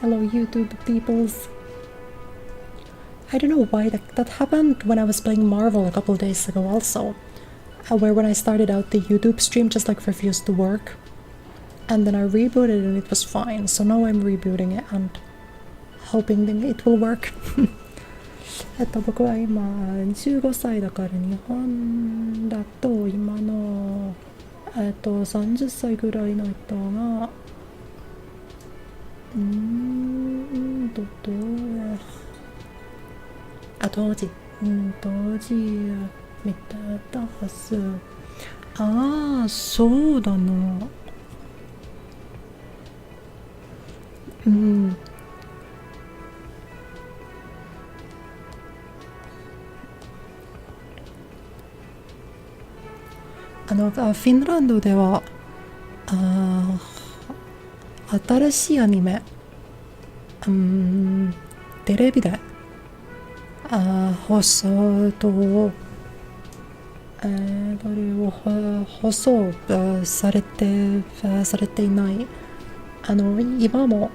Hello YouTube peoples. I don't know why that happened when I was playing Marvel a couple days ago also. Where when I started out the YouTube stream just like refused to work. And then I rebooted and it was fine. So now I'm rebooting it and hoping that it will work. 僕は今15歳だから日本だと今の30歳ぐらいの人が当時見てたはず。ああ、そうだな。フィンランドでは新しいアニメテレビで放送と放送されていない今も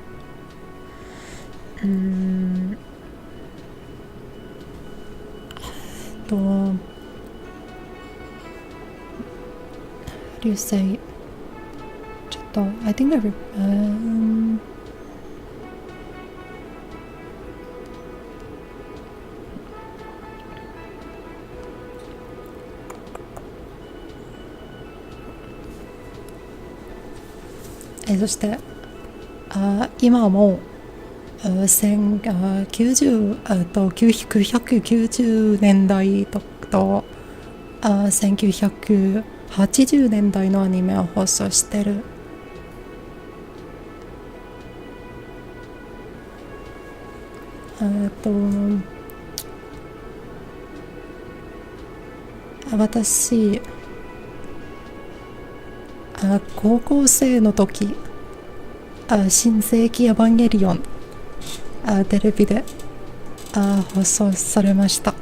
How do you say ちょっと I think Iそして今も1990年代と1980年代のアニメを放送してる。私高校生の時新世紀エヴァンゲリオンテレビで放送されました。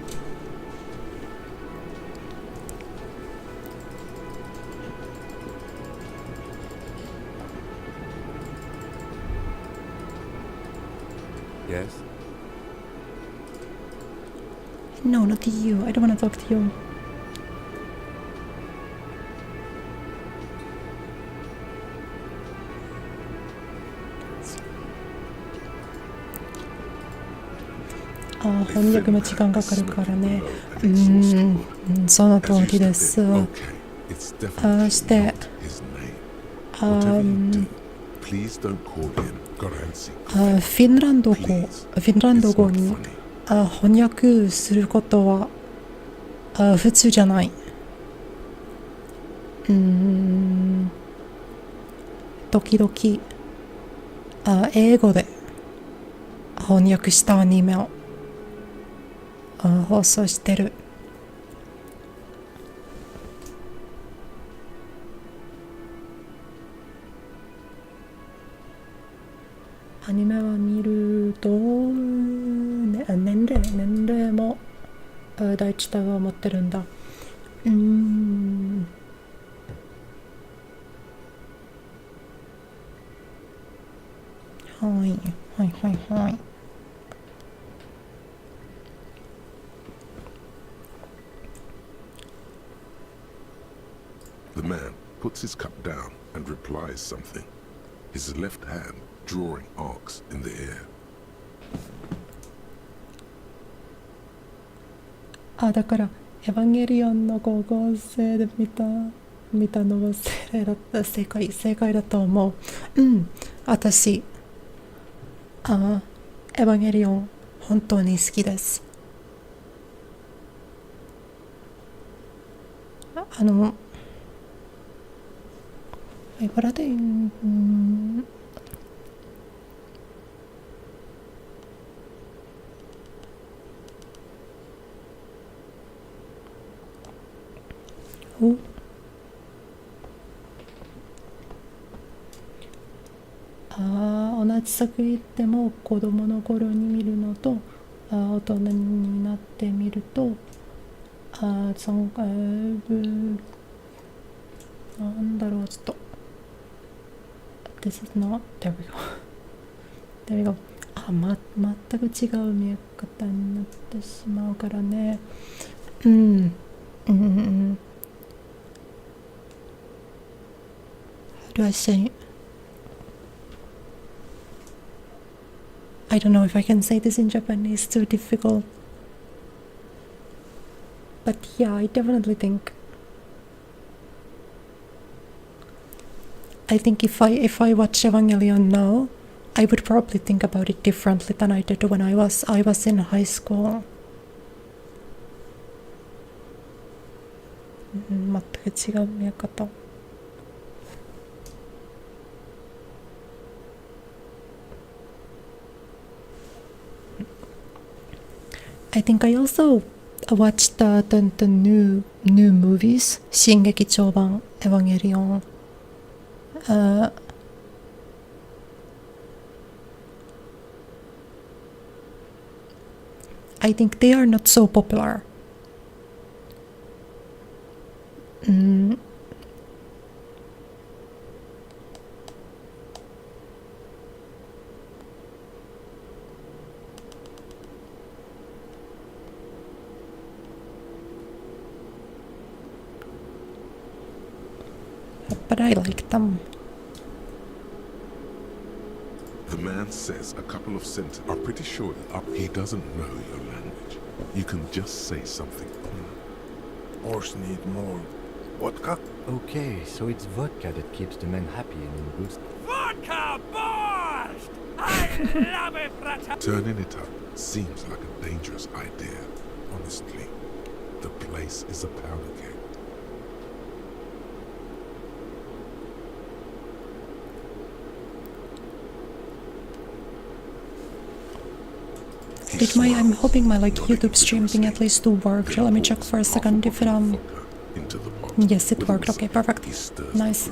Yes? No, not to you. I don't want to talk to you.翻訳も時間かかるからね。その通りです。してフィンランド語に翻訳することは普通じゃない。時々英語で翻訳したアニメを放送してる。アニメは見ると、年齢も大事だと思ってるんだ。はい。The man puts his cup down and replies something, his left hand drawing arcs in the air. だからエヴァンゲリオンの高校生で見たのは正解だと思う。私エヴァンゲリオン本当に好きです。What are they?同じ作品でも子供の頃に見るのと大人になってみるとなんだろうちょっとThis is not. There we go. There we go. 全く違う見え方になってしまうからね。How do I say? I don't know if I can say this in Japanese, too difficult. But yeah, I definitely think if I watch Evangelion now, I would probably think about it differently than I did when I was in high school. 全く違う見え方。I think I also watched the new movies, 新劇場版 Evangelion. I think they are not so popular. But I like them. The man says a couple of sentences. I'm pretty sure he doesn't know your language. You can just say something. Horse need more vodka. Okay, so it's vodka that keeps the men happy and in good. Vodka borscht! I love it, brother! Turning it up seems like a dangerous idea. Honestly, the place is a powder keg. I'm hoping my YouTube stream thing at least to work. Let me check for a second if it Yes, it worked. Okay, perfect. Nice.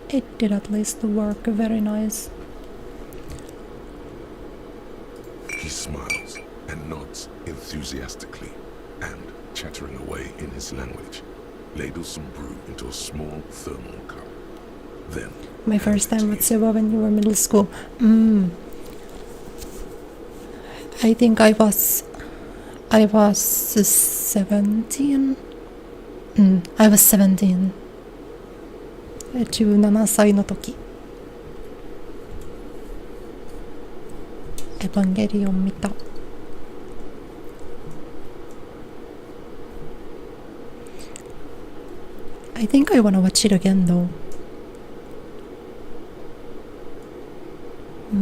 It did at least work. Very nice. He smiles and nods enthusiastically and, chattering away in his language, ladles some brew into a small thermal cup. Then, my first time with Seba when you were middle school. I think I was 17. I was 17. 17歳の時。エヴァンゲリオン見た。I think I wanna watch it again though.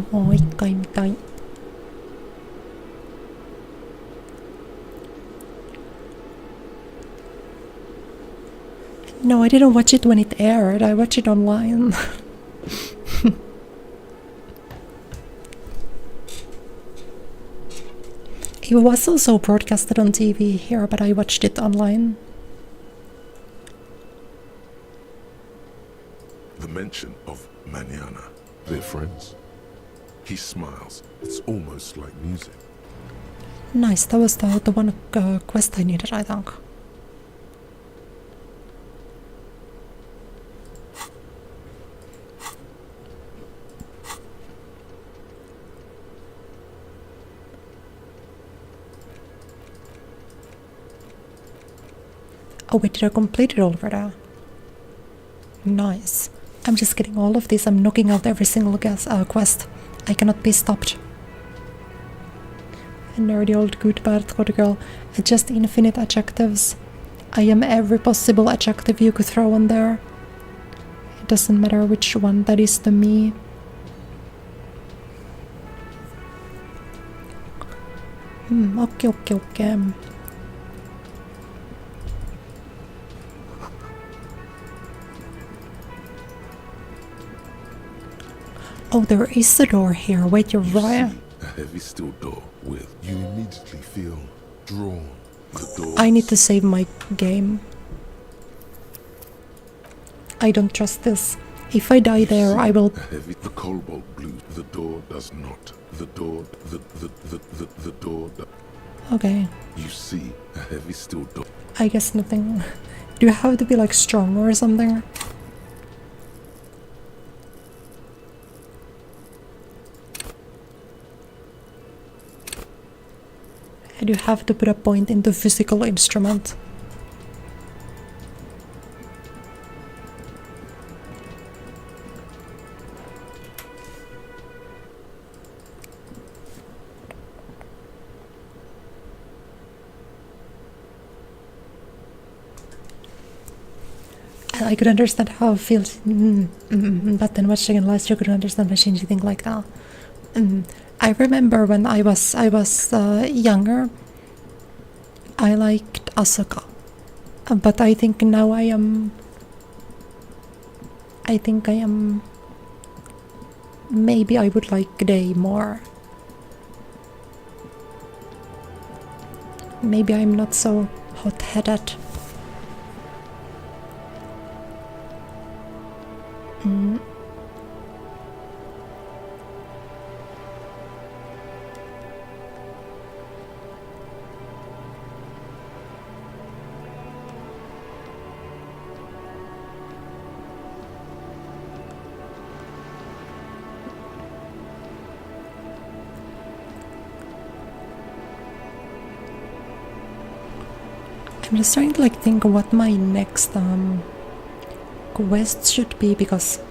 もう一回見たい。No, I didn't watch it when it aired. I watched it online. It was also broadcasted on TV here, but I watched it online. The mention of mañana, they're friends. He smiles. It's almost like music. Nice, that was the one quest I needed, I think. Oh wait, did I complete it already? Nice. I'm just getting all of this. I'm knocking out every single quest. I cannot be stopped. A nerdy old good bad good girl. Just infinite adjectives. I am every possible adjective you could throw on there. It doesn't matter which one that is to me. Okay. Oh, there is a door here. Wait, you're right. A heavy steel door with you immediately feel drawn. The door. I need to save my game. I don't trust this. If I die there, I will. The cobalt blue. The door does not. The door. The door. Okay. You see a heavy steel door. I guess nothing Do you have to be like strong or something? And you have to put a point into physical instrument. I could understand how it feels, but then watching Illust, you could understand why she think like that. I remember when I was younger, I liked Asuka, but I think now I think I am. Maybe I would like Day more. Maybe I'm not so hot-headed. I'm just trying to like think of what my next quest should be, because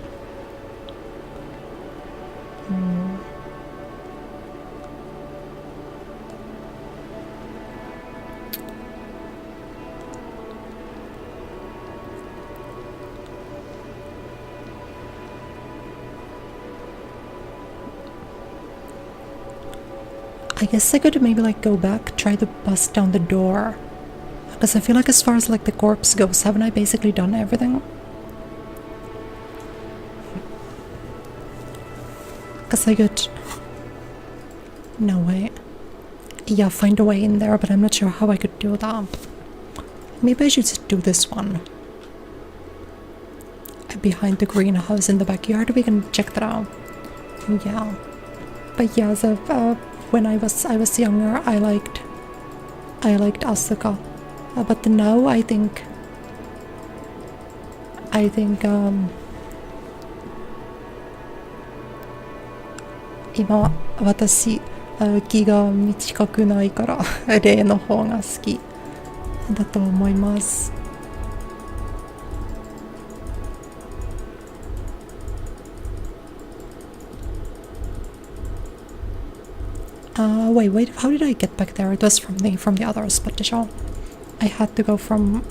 I guess I could maybe like go back, try to bust down the door. Because I feel like as far as like the corpse goes, haven't I basically done everything? Because I could... No way. Yeah, find a way in there, but I'm not sure how I could do that. Maybe I should just do this one. Behind the greenhouse in the backyard, we can check that out. Yeah. But yeah, so, when I was younger, I liked Asuka. But now I think今私気が短くないからレイの方が好きだと思います。Wait, how did I get back there? It was from the other spot, Disha. I had to go from...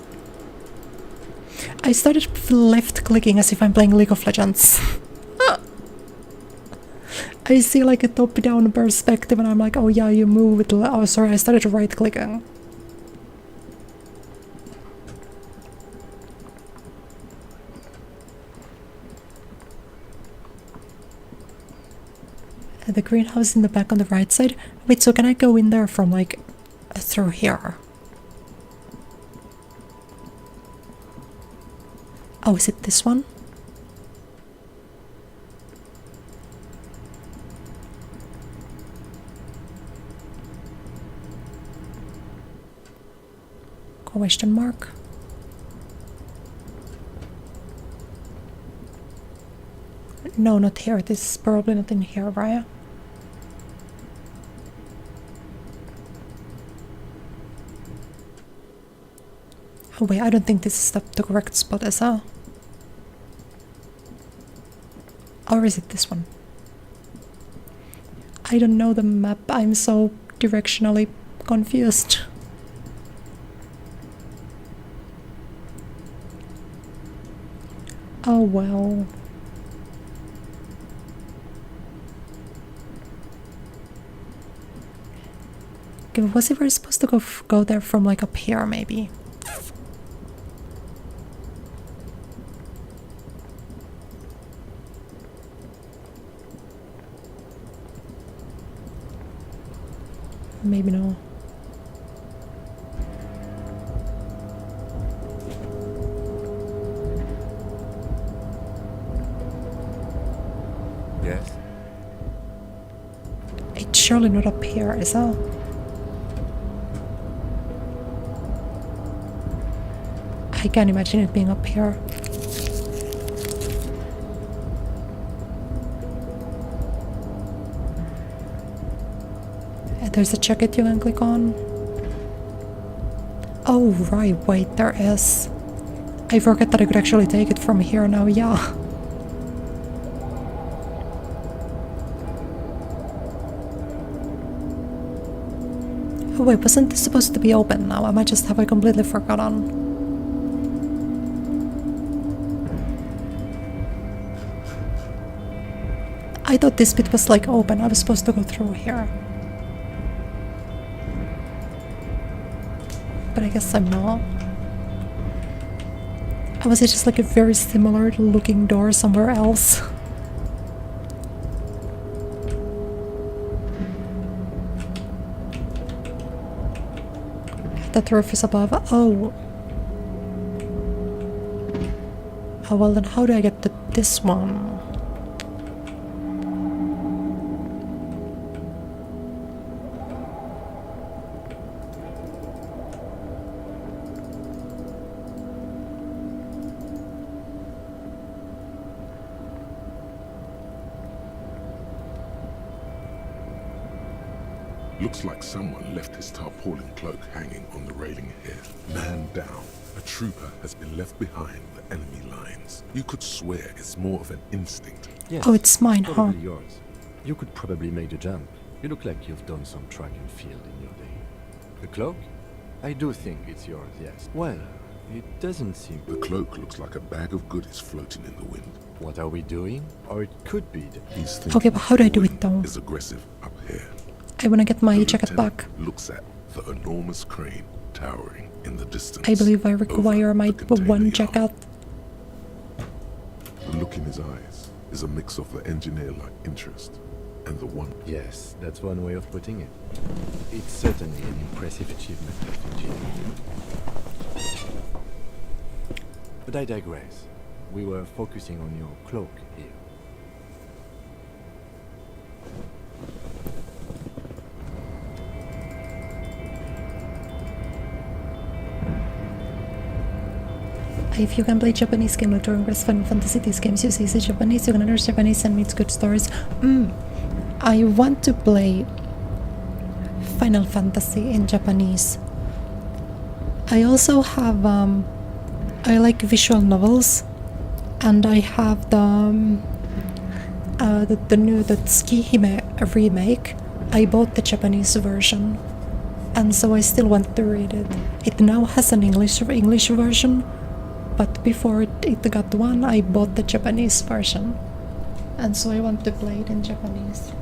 I started left clicking as if I'm playing League of Legends. I see like a top-down perspective and I'm like, oh yeah, you move with... Oh sorry, I started right clicking. The greenhouse in the back on the right side. Wait, so can I go in there from like through here? Oh, is it this one? Question mark? No, not here. This is probably not in here, right? Oh wait, I don't think this is the correct spot as well. Or is it this one? I don't know the map, I'm so directionally confused. Oh well. Okay, was we supposed to go there from like up here maybe? Maybe no. Yes? It's surely not up here, is it? I can't imagine it being up here. There's a jacket you can click on. Oh right, wait, there is. I forgot that I could actually take it from here now, yeah. Oh wait, wasn't this supposed to be open now? I might just have I completely forgotten. I thought this bit was like open, I was supposed to go through here. But I guess I'm not. Or was it just like a very similar looking door somewhere else? That roof is above. Oh. Oh well, then how do I get to this one? Looks like someone left his tarpaulin cloak hanging on the railing here. Man down. A trooper has been left behind the enemy lines. You could swear it's more of an instinct. Yes, Oh, it's mine, huh? probably yours. You could probably make the jump. You look like you've done some track and field in your day. The cloak? I do think it's yours, yes. Well, it doesn't seem... The cloak looks like a bag of goodies floating in the wind. What are we doing? Or it could be that... He's thinking Okay, but how do I do the it wind though? is aggressive up here. I wanna get my The jacket lieutenant back. looks at the enormous crane towering in the distance. I believe I require over my the container one yard. jacket. The look in his eyes is a mix of the engineer-like interest and the one. Yes, that's one way of putting it. It's certainly an impressive achievement of engineering. But I digress. We were focusing on your cloak here. If you can play Japanese game like during Final Fantasy, these games you see is Japanese, you can understand Japanese and meets good stories. I want to play Final Fantasy in Japanese. I also have I like visual novels, and I have the new Tsukihime remake. I bought the Japanese version, and so I still want to read it. It now has an English version, but before it got one, I bought the Japanese version, and so I want to play it in Japanese.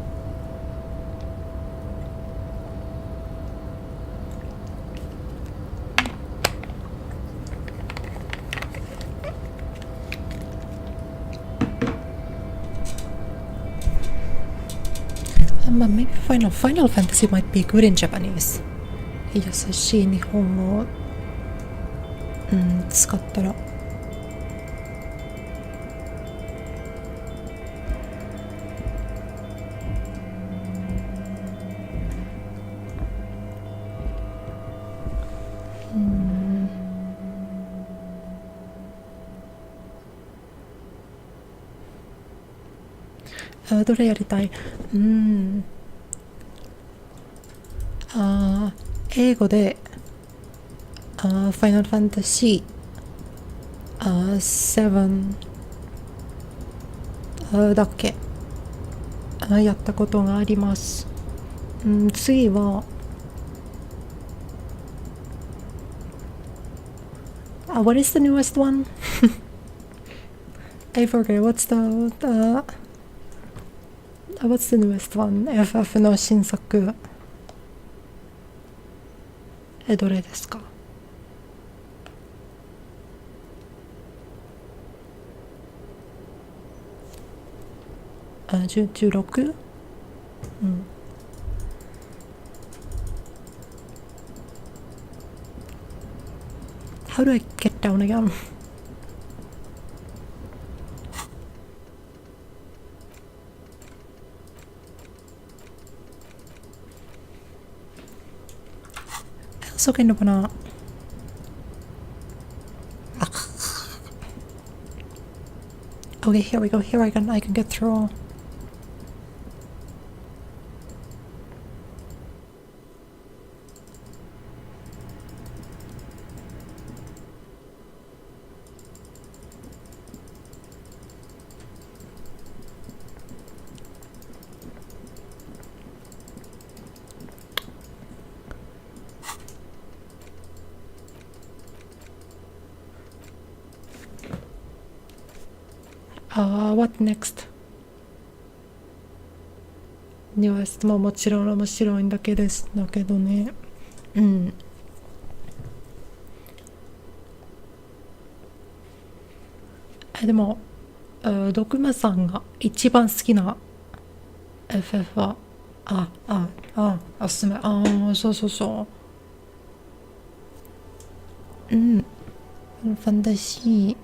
But maybe Final Fantasy might be good in Japanese. 優しい日本語を使ったら。どれやりたい？英語でファイナルファンタジー7だっけやったことがあります。次はwhat is the newest one? I forget what's the newest one? FF の新作どれですか16? How do I get down again? I also kind of wanna Okay, here we go. Here I can get through. What next? 庭室ももちろん面白いんだけどね。うん。でも、ドクマさんが一番好きな FF は、おすすめ。そうそうそう。うん。ファンタジー。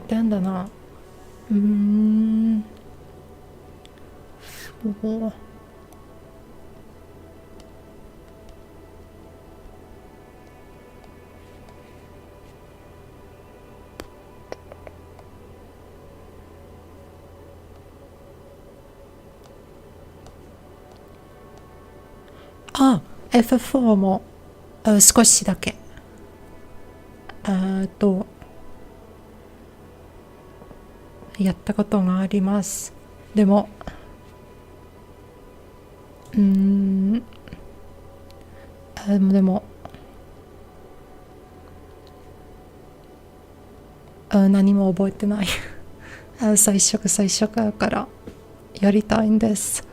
10だな。そう。F4 も少しだけ。やったことがあります。でも、でも、何も覚えてない。最初からやりたいんです。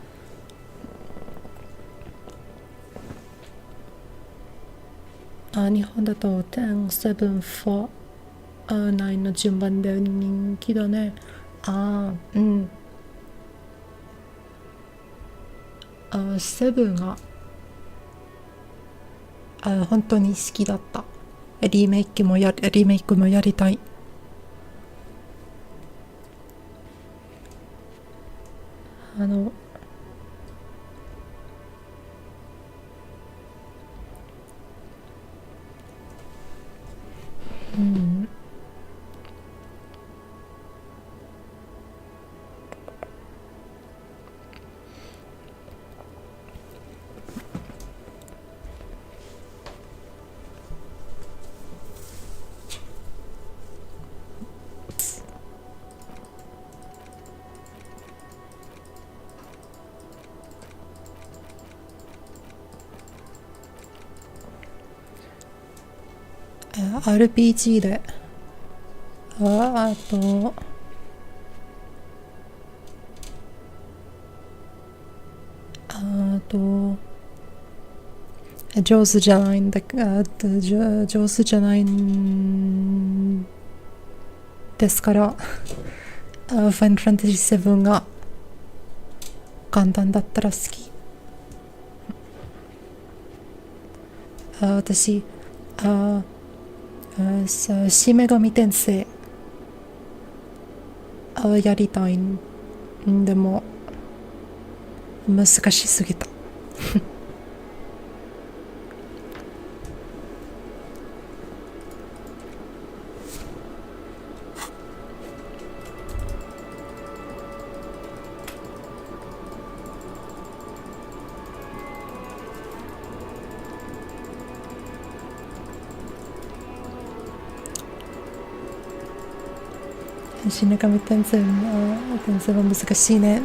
日本だと10、7、4、9の順番で人気だね。7が本当に好きだった。リメイクもやりたい。RPG であと上手じゃないんですからファイナルファンタジー7が簡単だったら好き。私死神転生やりたいんでも難しすぎた。死神転生は難しいね。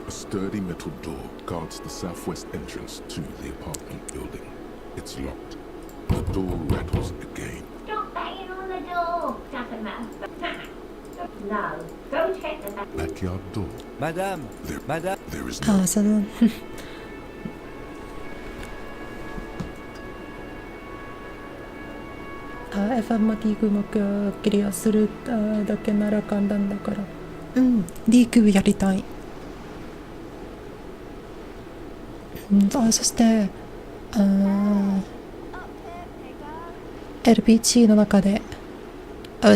A sturdy metal door guards the southwest entrance to the apartment building. It's locked. The door rattles again. Stop banging on the door! Doesn't matter. No, go check the back. Backyard door. Madame, There is no. そうだ。FMT グ目クリアするだけなら簡単だから。うん、D クやりたい。そして、LPG の中で、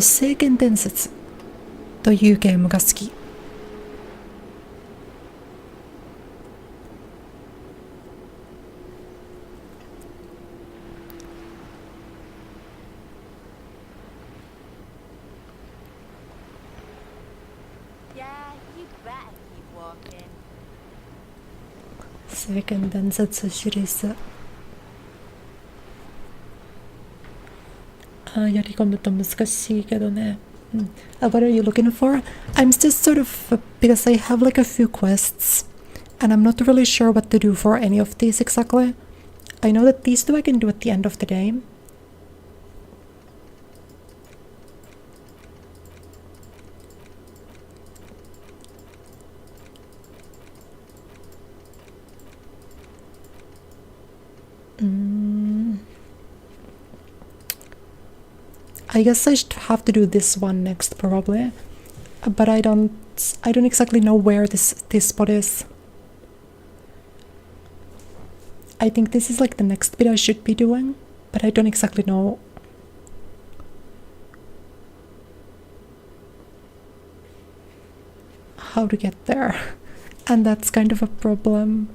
聖剣伝説というゲームが好き。聖剣伝説シリーズ。やり込むと難しいけどね。What are you looking for? I'm just sort of because I have like a few quests and I'm not really sure what to do for any of these exactly. I know that these two I can do at the end of the day. I guess I should have to do this one next probably, but I don't exactly know where this spot is. I think this is like the next bit I should be doing, but I don't exactly know. How to get there, and that's kind of a problem.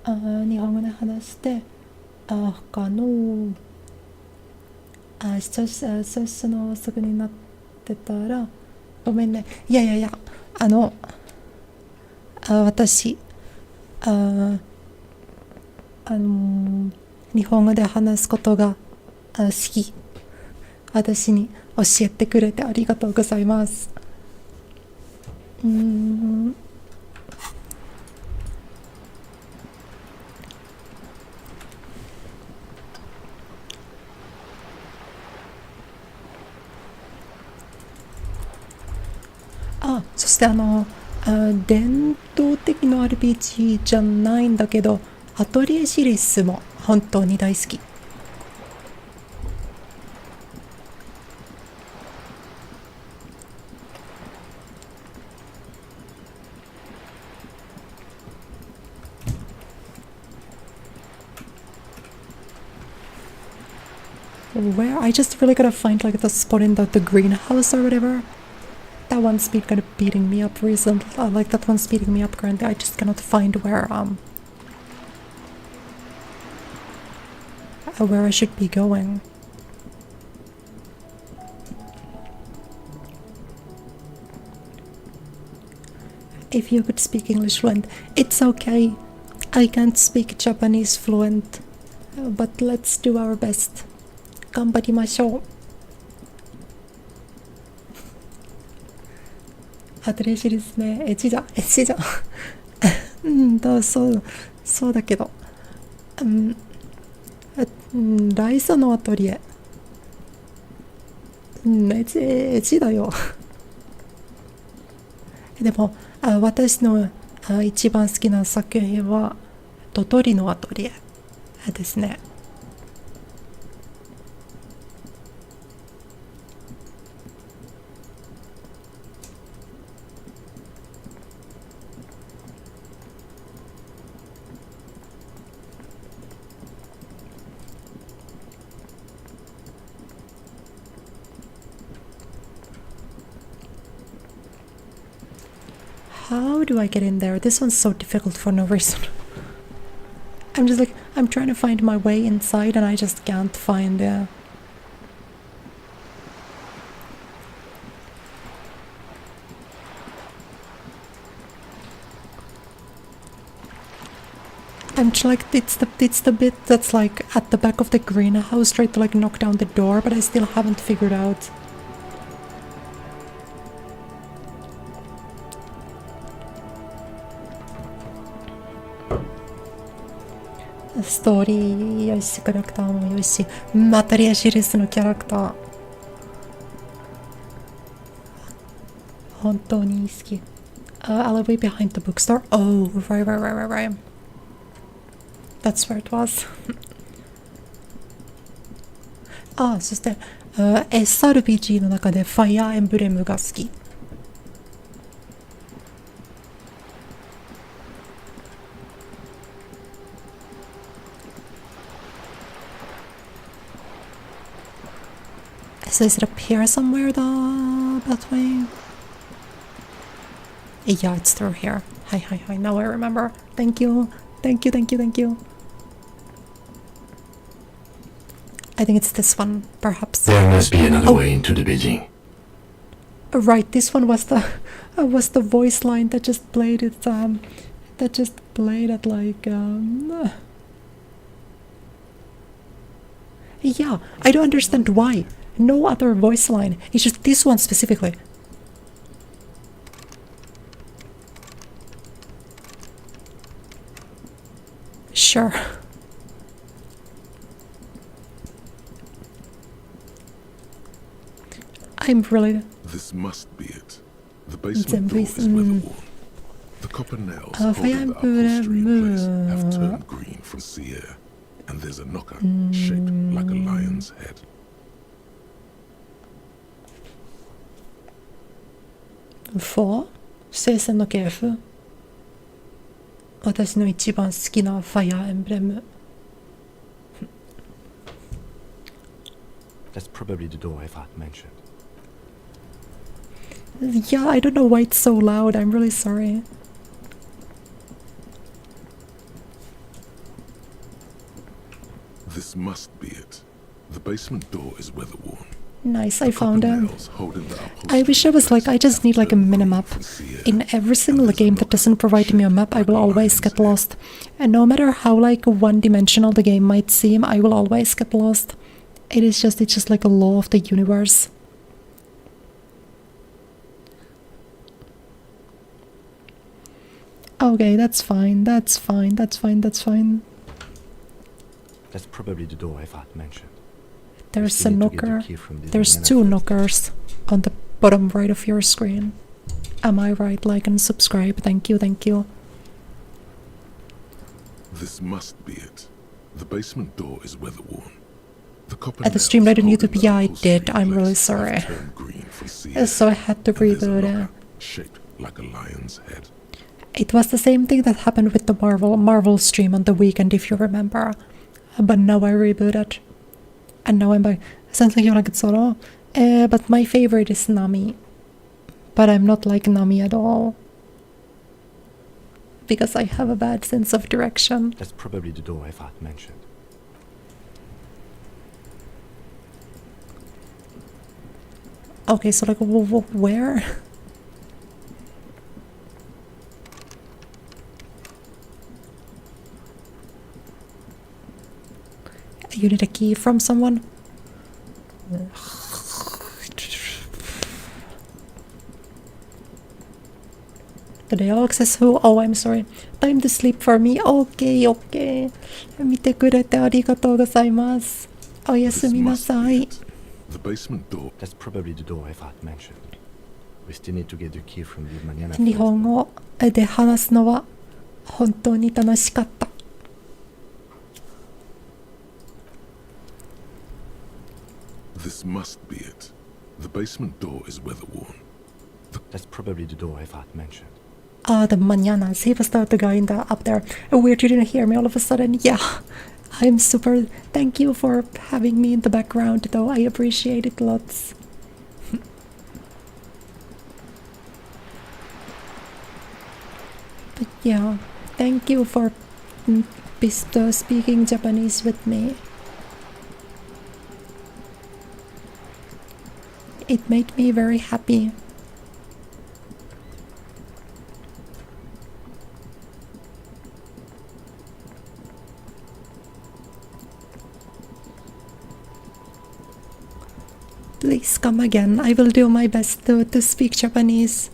일본어で話して、他の視聴の遅くになってたらごめんね。いや私日本語で話すことが好き。私に教えてくれてありがとうございます。そして伝統的な RPG じゃないんだけど、アトリエシリーズも本当に大好き。Where I just really gotta find like the spot in the greenhouse or whatever. That one's been kind of beating me up recently. Like that one's beating me up currently. I just cannot find where I should be going. If you could speak English fluent, it's okay. I can't speak Japanese fluent, but let's do our best. 頑張りましょう。アトリエシリーズね、エッチだ。そうだけど、ライサのアトリエ、エッチだよ。でも私の一番好きな作品はトトリのアトリエですね。How do I get in there? This one's so difficult for no reason. I'm trying to find my way inside and I just can't find it. It's the bit that's like at the back of the greenhouse, try to like knock down the door, but I still haven't figured out. ストーリー良いし、キャラクターも良いし、またリアシリーズのキャラクター本当に好き。Alleyway behind the bookstore. Oh, right. That's where it was. そして、SRPG の中でファイアーエンブレムが好き。So is it up here somewhere, the pathway? Yeah, it's through here. Hi. Now I remember. Thank you. I think it's this one, perhaps. There must be another way into the building. Right, this one was the voice line that just played it. Yeah, I don't understand why. No other voice line. It's just this one specifically. Sure. I'm really... This must be it. The basement door is weather-worn. The copper nails holding the upholstery in place have turned green from sea air, and there's a knocker shaped like a lion's head. For 聖戦の系譜私の一番好きなファイアーエンブレム That's probably the door I've mentioned. Yeah, I don't know why it's so loud. I'm really sorry. This must be it. The basement door is weather-worn. Nice, I found it. I wish I was like, I just need like a minimap. In every single game that doesn't provide me a map, I will always get lost. And no matter how like one-dimensional the game might seem, I will always get lost. It's just like a law of the universe. Okay, that's fine. That's probably the door I've mentioned. There's a knocker. There's two knockers on the bottom right of your screen. Am I right? Like and subscribe. Thank you. This must be it. The basement door is weather-worn. At the stream right on YouTube, yeah, I did. I'm really sorry. So I had to reboot it. Shaped like a lion's head. It was the same thing that happened with the Marvel stream on the weekend, if you remember. But now I rebooted. And now I'm back. Sounds like you like it solo. But my favorite is Nami. But I'm not like Nami at all. Because I have a bad sense of direction. That's probably the door I've mentioned. Okay, so like, where? You need a key from someone? The dialogue says who? Oh, I'm sorry. Time to sleep for me. Okay. 見てくれてありがとうございます。おやすみなさい。The basement door. That's probably the door I've mentioned. We still need to get the key from the manana. 日本語で話すのは本当に楽しかった。This must be it. The basement door is weather-worn. That's probably the door I've mentioned. The mañanas. He was the guy in the up there. Weird you didn't hear me all of a sudden. Yeah. I'm super... Thank you for having me in the background, though. I appreciate it lots. But yeah, thank you for speaking Japanese with me. It made me very happy. Please come again. I will do my best to speak Japanese.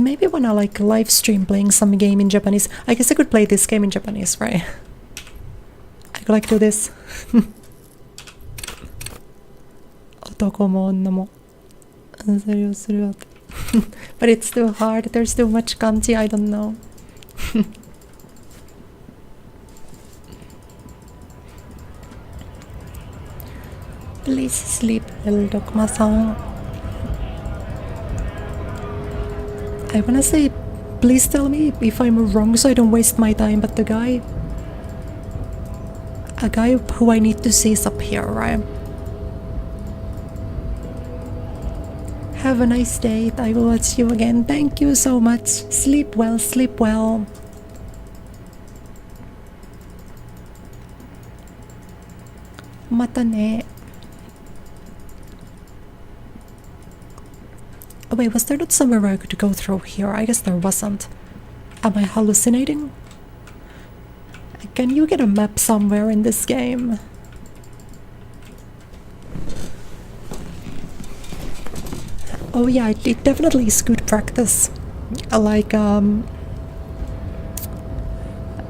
maybe wanna like live stream playing some game in Japanese. I guess I could play this game in Japanese, right? I could like do this. 男も女もそれをするわ But it's too hard. There's too much kanji. I don't know. Please sleep well, Dokuma-san. I wanna say, please tell me if I'm wrong so I don't waste my time, but a guy who I need to see is up here, right? Have a nice day. I will watch you again. Thank you so much. Sleep well, sleep well. Mata ne. Oh wait, was there not somewhere where I could go through here? I guess there wasn't. Am I hallucinating? Can you get a map somewhere in this game? Oh yeah, it definitely is good practice. Like,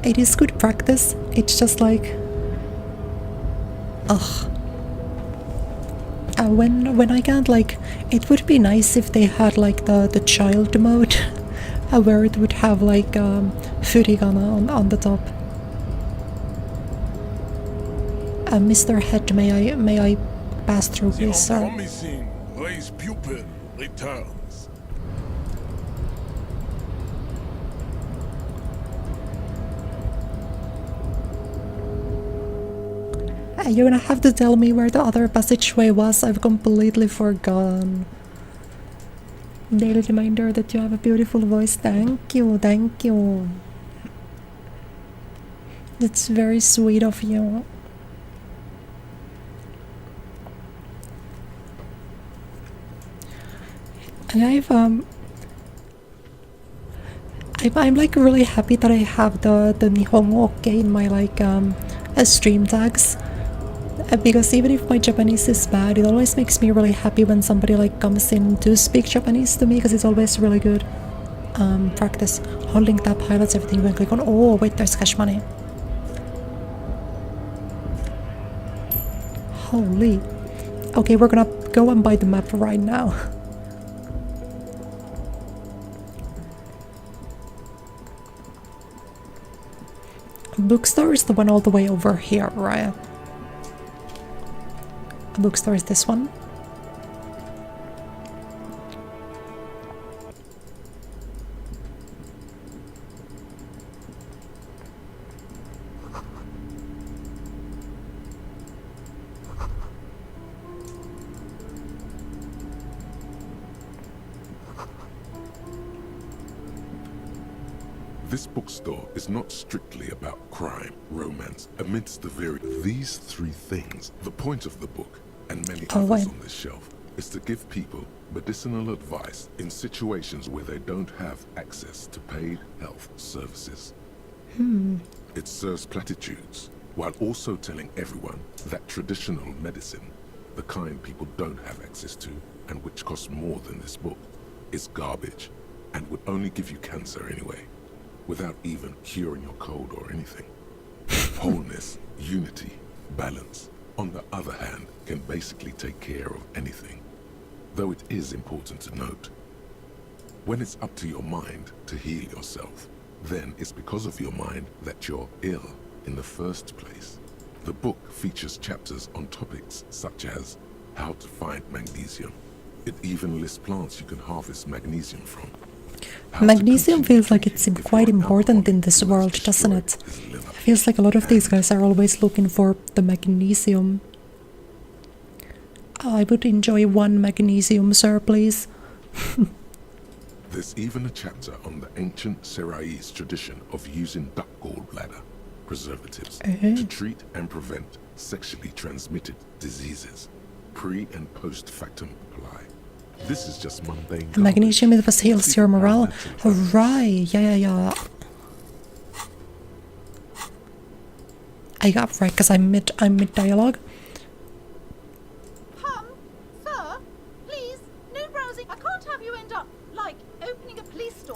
it is good practice. It's just like, ugh. When I can't, like, it would be nice if they had like the child mode, where it would have like furigana on the top. Mr. Head, may I pass through, please, sir? Promising race pupil returns. You're gonna have to tell me where the other passageway was. I've completely forgotten. Daily reminder that you have a beautiful voice. Thank you, thank you. That's very sweet of you. And I'm like really happy that I have the Nihongo okay in my like stream tags, because even if my Japanese is bad, it always makes me really happy when somebody like comes in to speak Japanese to me, because it's always really good practice. Holding tab highlights everything you can click on. Oh wait, there's cash money. Holy. Okay, we're gonna go and buy the map right now. Bookstore is the one all the way over here, right? Bookstore is this one. This bookstore is not strictly about crime, romance, amidst the these three things. The point of the book, and many others on this shelf, is to give people medicinal advice in situations where they don't have access to paid health services. It serves platitudes, while also telling everyone that traditional medicine, the kind people don't have access to, and which costs more than this book, is garbage, and would only give you cancer anyway, without even curing your cold or anything. Wholeness, unity, balance, on the other hand, can basically take care of anything. Though it is important to note, when it's up to your mind to heal yourself, then it's because of your mind that you're ill in the first place. The book features chapters on topics such as how to find magnesium. It even lists plants you can harvest magnesium from. Magnesium feels like it's quite important in this world, doesn't it? It feels like a lot of these guys are always looking for the magnesium. I would enjoy one magnesium, sir, please. There's even a chapter on the ancient Seraï's tradition of using duck gallbladder preservatives to treat and prevent sexually transmitted diseases, pre- and post-factum apply. This is just mundane. Magnesium, it was heals your morale. Right, yeah. I got right because I'm mid dialogue. Sir, please, no browsing. I can't have you end up like opening a police store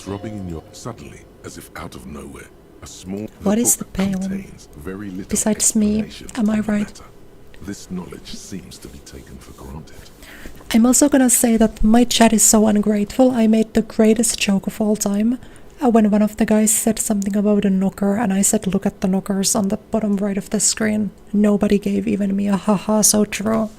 throbbing in your... Suddenly, as if out of nowhere, a small... What is book the pale? contains very little Besides me, explanation am I of the right? matter. This knowledge seems to be taken for granted. I'm also gonna say that my chat is so ungrateful. I made the greatest joke of all time when one of the guys said something about a knocker, and I said, look at the knockers on the bottom right of the screen. Nobody gave even me a haha, so true.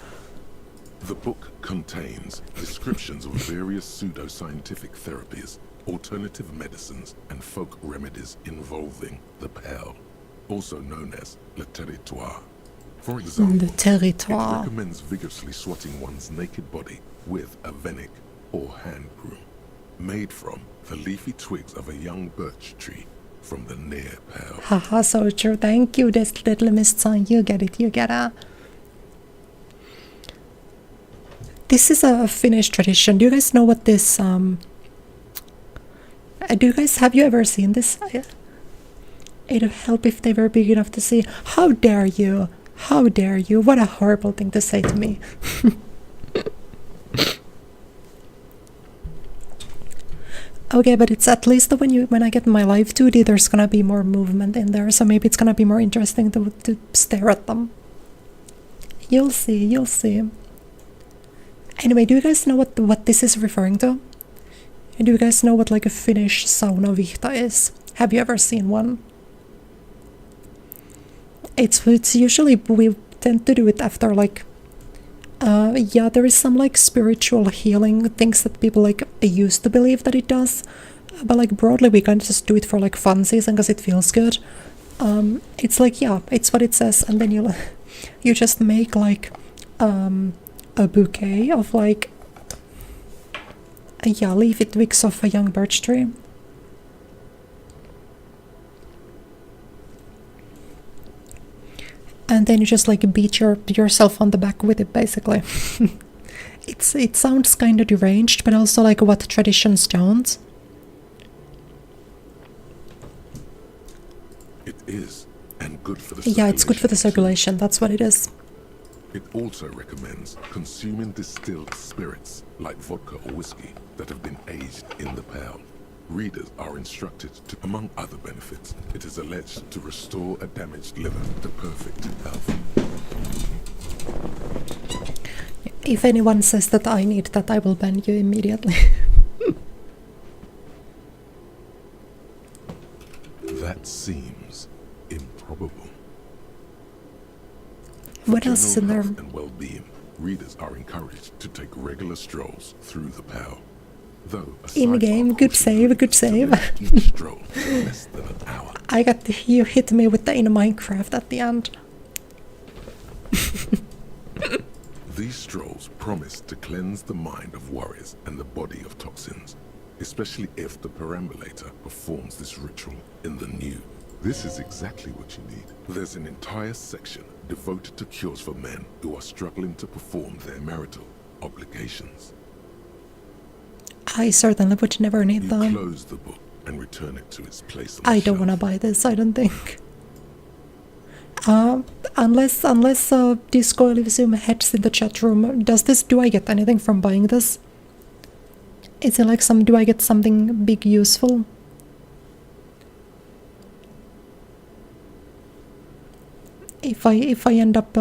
The book contains descriptions of various pseudo-scientific therapies, alternative medicines, and folk remedies involving the pale, also known as le territoire. For example, Le territoire. it recommends vigorously swatting one's naked body with a venik or hand broom, made from the leafy twigs of a young birch tree from the near pale. Haha, so true. Thank you, this little Miss Sun. You get it, you get it. This is a Finnish tradition. Do you guys know what this, have you ever seen this? It'd help if they were big enough to see. How dare you? How dare you? What a horrible thing to say to me. Okay, but it's at least when I get my live 2D, there's gonna be more movement in there, so maybe it's gonna be more interesting to stare at them. You'll see, you'll see. Anyway, do you guys know what this is referring to? And do you guys know what like a Finnish saunavihta is? Have you ever seen one? It's usually, we tend to do it after like yeah, there is some like spiritual healing things that people like used to believe that it does, but like broadly we can just do it for like funsies and because it feels good. It's like, yeah, it's what it says, and then you just make like a bouquet of like yeah, leafy twigs of a young birch tree. And then you just like beat yourself on the back with it, basically. It sounds kind of deranged, but also like what traditions don't. It is, and good for the circulation. Yeah, it's good for the circulation, that's what it is. It also recommends consuming distilled spirits, like vodka or whiskey, that have been aged in the pale. Readers are instructed to, among other benefits, it is alleged to restore a damaged liver to perfect health. If anyone says that I need that, I will ban you immediately. That seems improbable. What For else is in general there? health and well-being, readers are encouraged to take regular strolls through the pale. Though a In-game, sidebar good cautions save, readers good to save. limit each stroll to less than an hour. You hit me with the in Minecraft at the end. These strolls promise to cleanse the mind of worries and the body of toxins, especially if the perambulator performs this ritual in the nude. This is exactly what you need. There's an entire section devoted to cures for men who are struggling to perform their marital obligations. I certainly would never need You them. close the book and return it to its place on the I don't shelf. want to buy this, I don't think. Unless Disco Elysium heads in the chat room, do I get anything from buying this? Is it like do I get something big useful? If I end up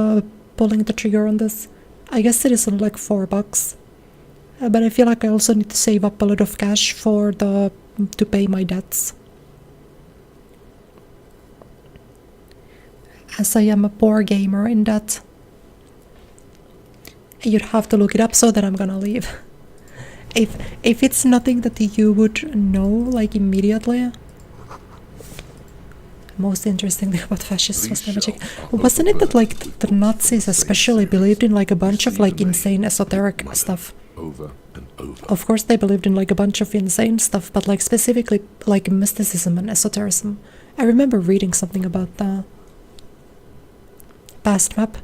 pulling the trigger on this, I guess it is like $4. But I feel like I also need to save up a lot of cash to pay my debts. As I am a poor gamer in that. You'd have to look it up, so that I'm gonna leave. If it's nothing that you would know like immediately. Most interesting thing about fascists was the magic. Wasn't it that like the Nazis especially believed in like a bunch of like insane esoteric stuff? Over and over. Of course they believed in like a bunch of insane stuff, but like specifically like mysticism and esotericism. I remember reading something about the past map.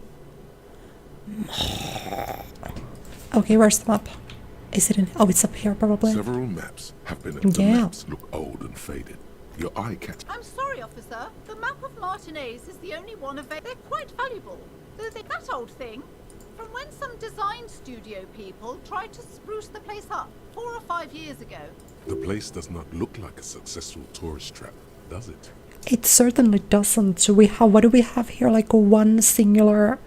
Okay, where's the map? Is it in? Oh, it's up here probably. Several maps have been. The Yeah. maps look old and faded. Your eye catch. I'm sorry, officer. The map of Martinez is the only one available. They're quite valuable. That old thing, from when some design studio people tried to spruce the place up 4 or 5 years ago. The place does not look like a successful tourist trap, does it? It certainly doesn't. So we have, what do we have here? Like one singular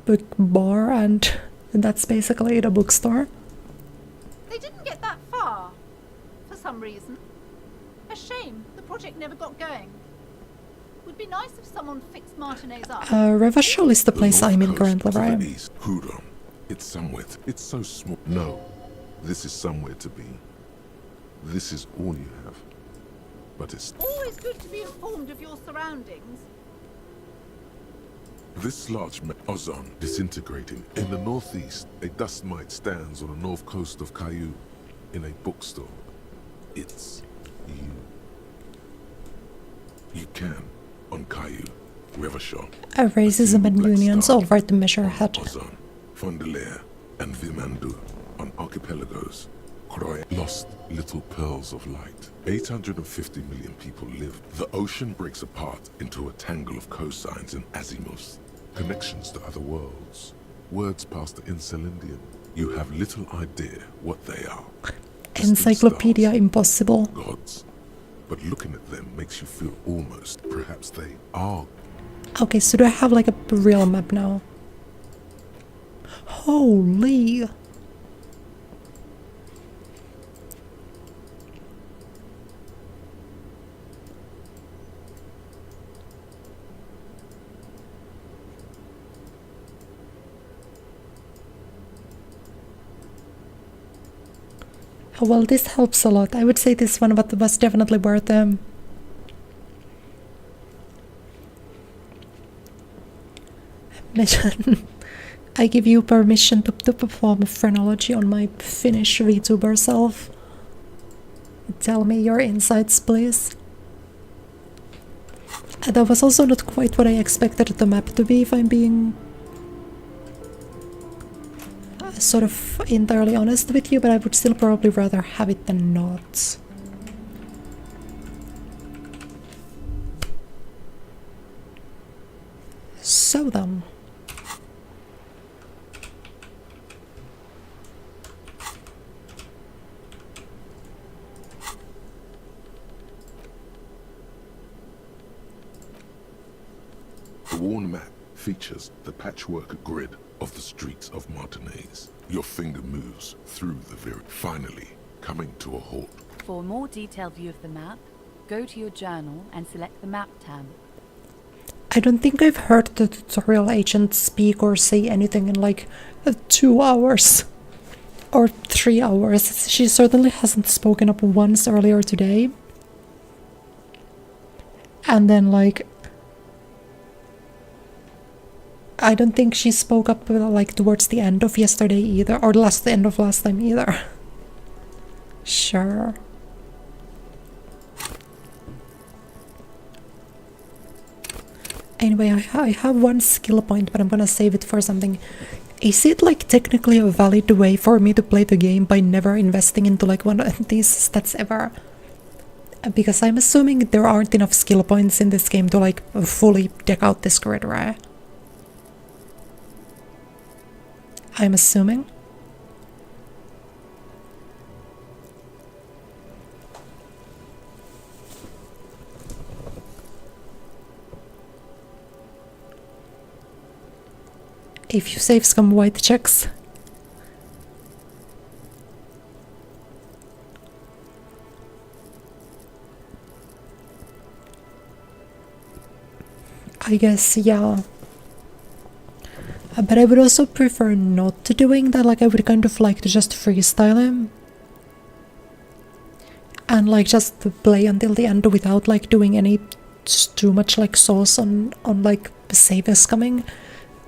book bar, and that's basically the bookstore. They didn't get that far, for some reason. A shame the project never got going. Would be nice if someone fixed Martinez up. Revachol is the place north I'm in coast currently, to the right? east. Hudon. It's somewhere. It's so small. No, this is somewhere to be. This is all you have. But it's Always good to be informed of your surroundings. this large ozone disintegrating. In the northeast, a dust mite stands on the north coast of Caillou in a bookstore. It's you. You can, on Caillou, Revachol. Racism and unions all right to measure ahead. Ozone, Fondelaire, and Vimandu on archipelagos. Croix lost little pearls of light. 850 million people live. The ocean breaks apart into a tangle of cosines and azimuths, connections to other worlds. Words past the Incelindian. You have little idea what they are. Distant Encyclopedia stars, impossible. gods. But looking at them makes you feel almost, perhaps they are. Okay, so do I have like a real map now? Holy! Well, this helps a lot. I would say this one was definitely worth mission. I give you permission to perform a phrenology on my Finnish VTuber self. Tell me your insights, please. That was also not quite what I expected the map to be, if I'm being sort of entirely honest with you, but I would still probably rather have it than not. So then. The worn map features the patchwork grid of the streets of Martinez. Your finger moves through the finally coming to a halt. For a more detailed view of the map, go to your journal and select the map tab. I don't think I've heard the tutorial agent speak or say anything in like 2 hours or 3 hours. She certainly hasn't spoken up once earlier today. And then like I don't think she spoke up like towards the end of yesterday either, or the end of last time either. Sure. Anyway, I have one skill point, but I'm gonna save it for something. Is it like technically a valid way for me to play the game by never investing into like one of these stats ever? Because I'm assuming there aren't enough skill points in this game to like fully deck out this grid, right? I'm assuming. If you save some white checks. I guess, yeah. But I would also prefer not to doing that, like I would kind of like to just freestyle him. And like just play until the end without like doing any too much like sauce on like saves coming.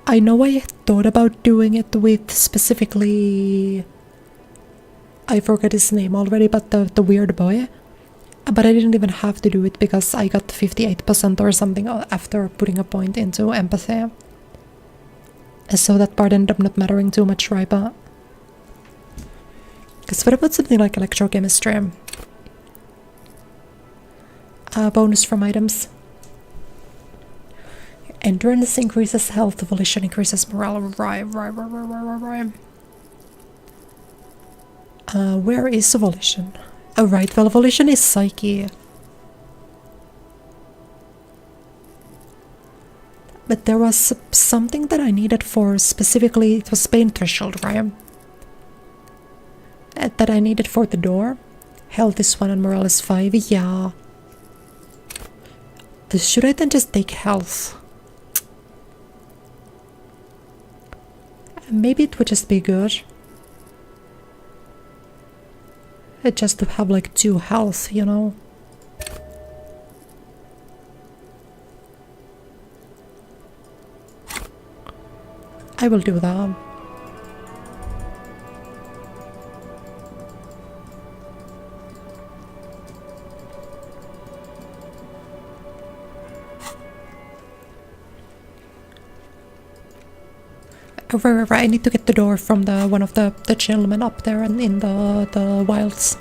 I know I thought about doing it with specifically, I forgot his name already, but the weird boy. But I didn't even have to do it because I got 58% or something after putting a point into empathy. So that part ended up not mattering too much, right? But because what about something like electrochemistry? Bonus from items. Endurance increases health, volition increases morale. Right. Where is volition? Oh right, well volition is psyche. But there was something that I needed for specifically, it was pain threshold, right? That I needed for the door. Health is 1 and morale is 5, yeah. Should I then just take health? Maybe it would just be good. Just to have like 2 health, you know? I will do that. Right, I need to get the door from one of the gentlemen up there and in the wilds.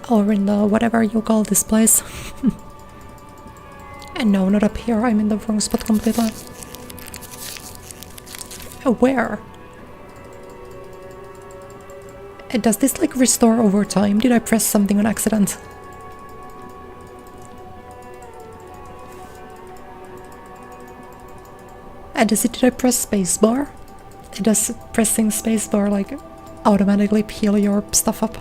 Or in the whatever you call this place. And no, not up here, I'm in the wrong spot completely. Where? Does this like restore over time? Did I press something on accident? Did I press spacebar? Does pressing spacebar like automatically heal your stuff up?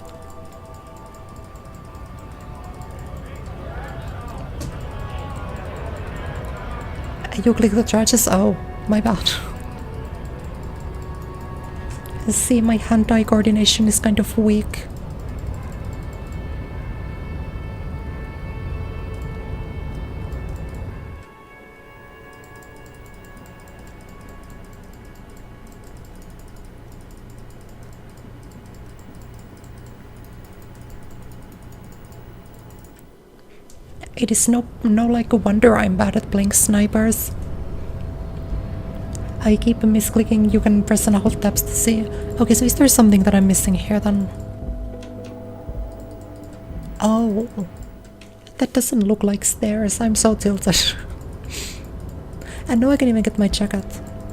You click the charges? Oh, my bad. See, my hand-eye coordination is kind of weak. It is no like a wonder I'm bad at playing snipers. I keep misclicking, you can press and hold tabs to see. Okay, so is there something that I'm missing here then? Oh, that doesn't look like stairs, I'm so tilted. And now I can even get my jacket.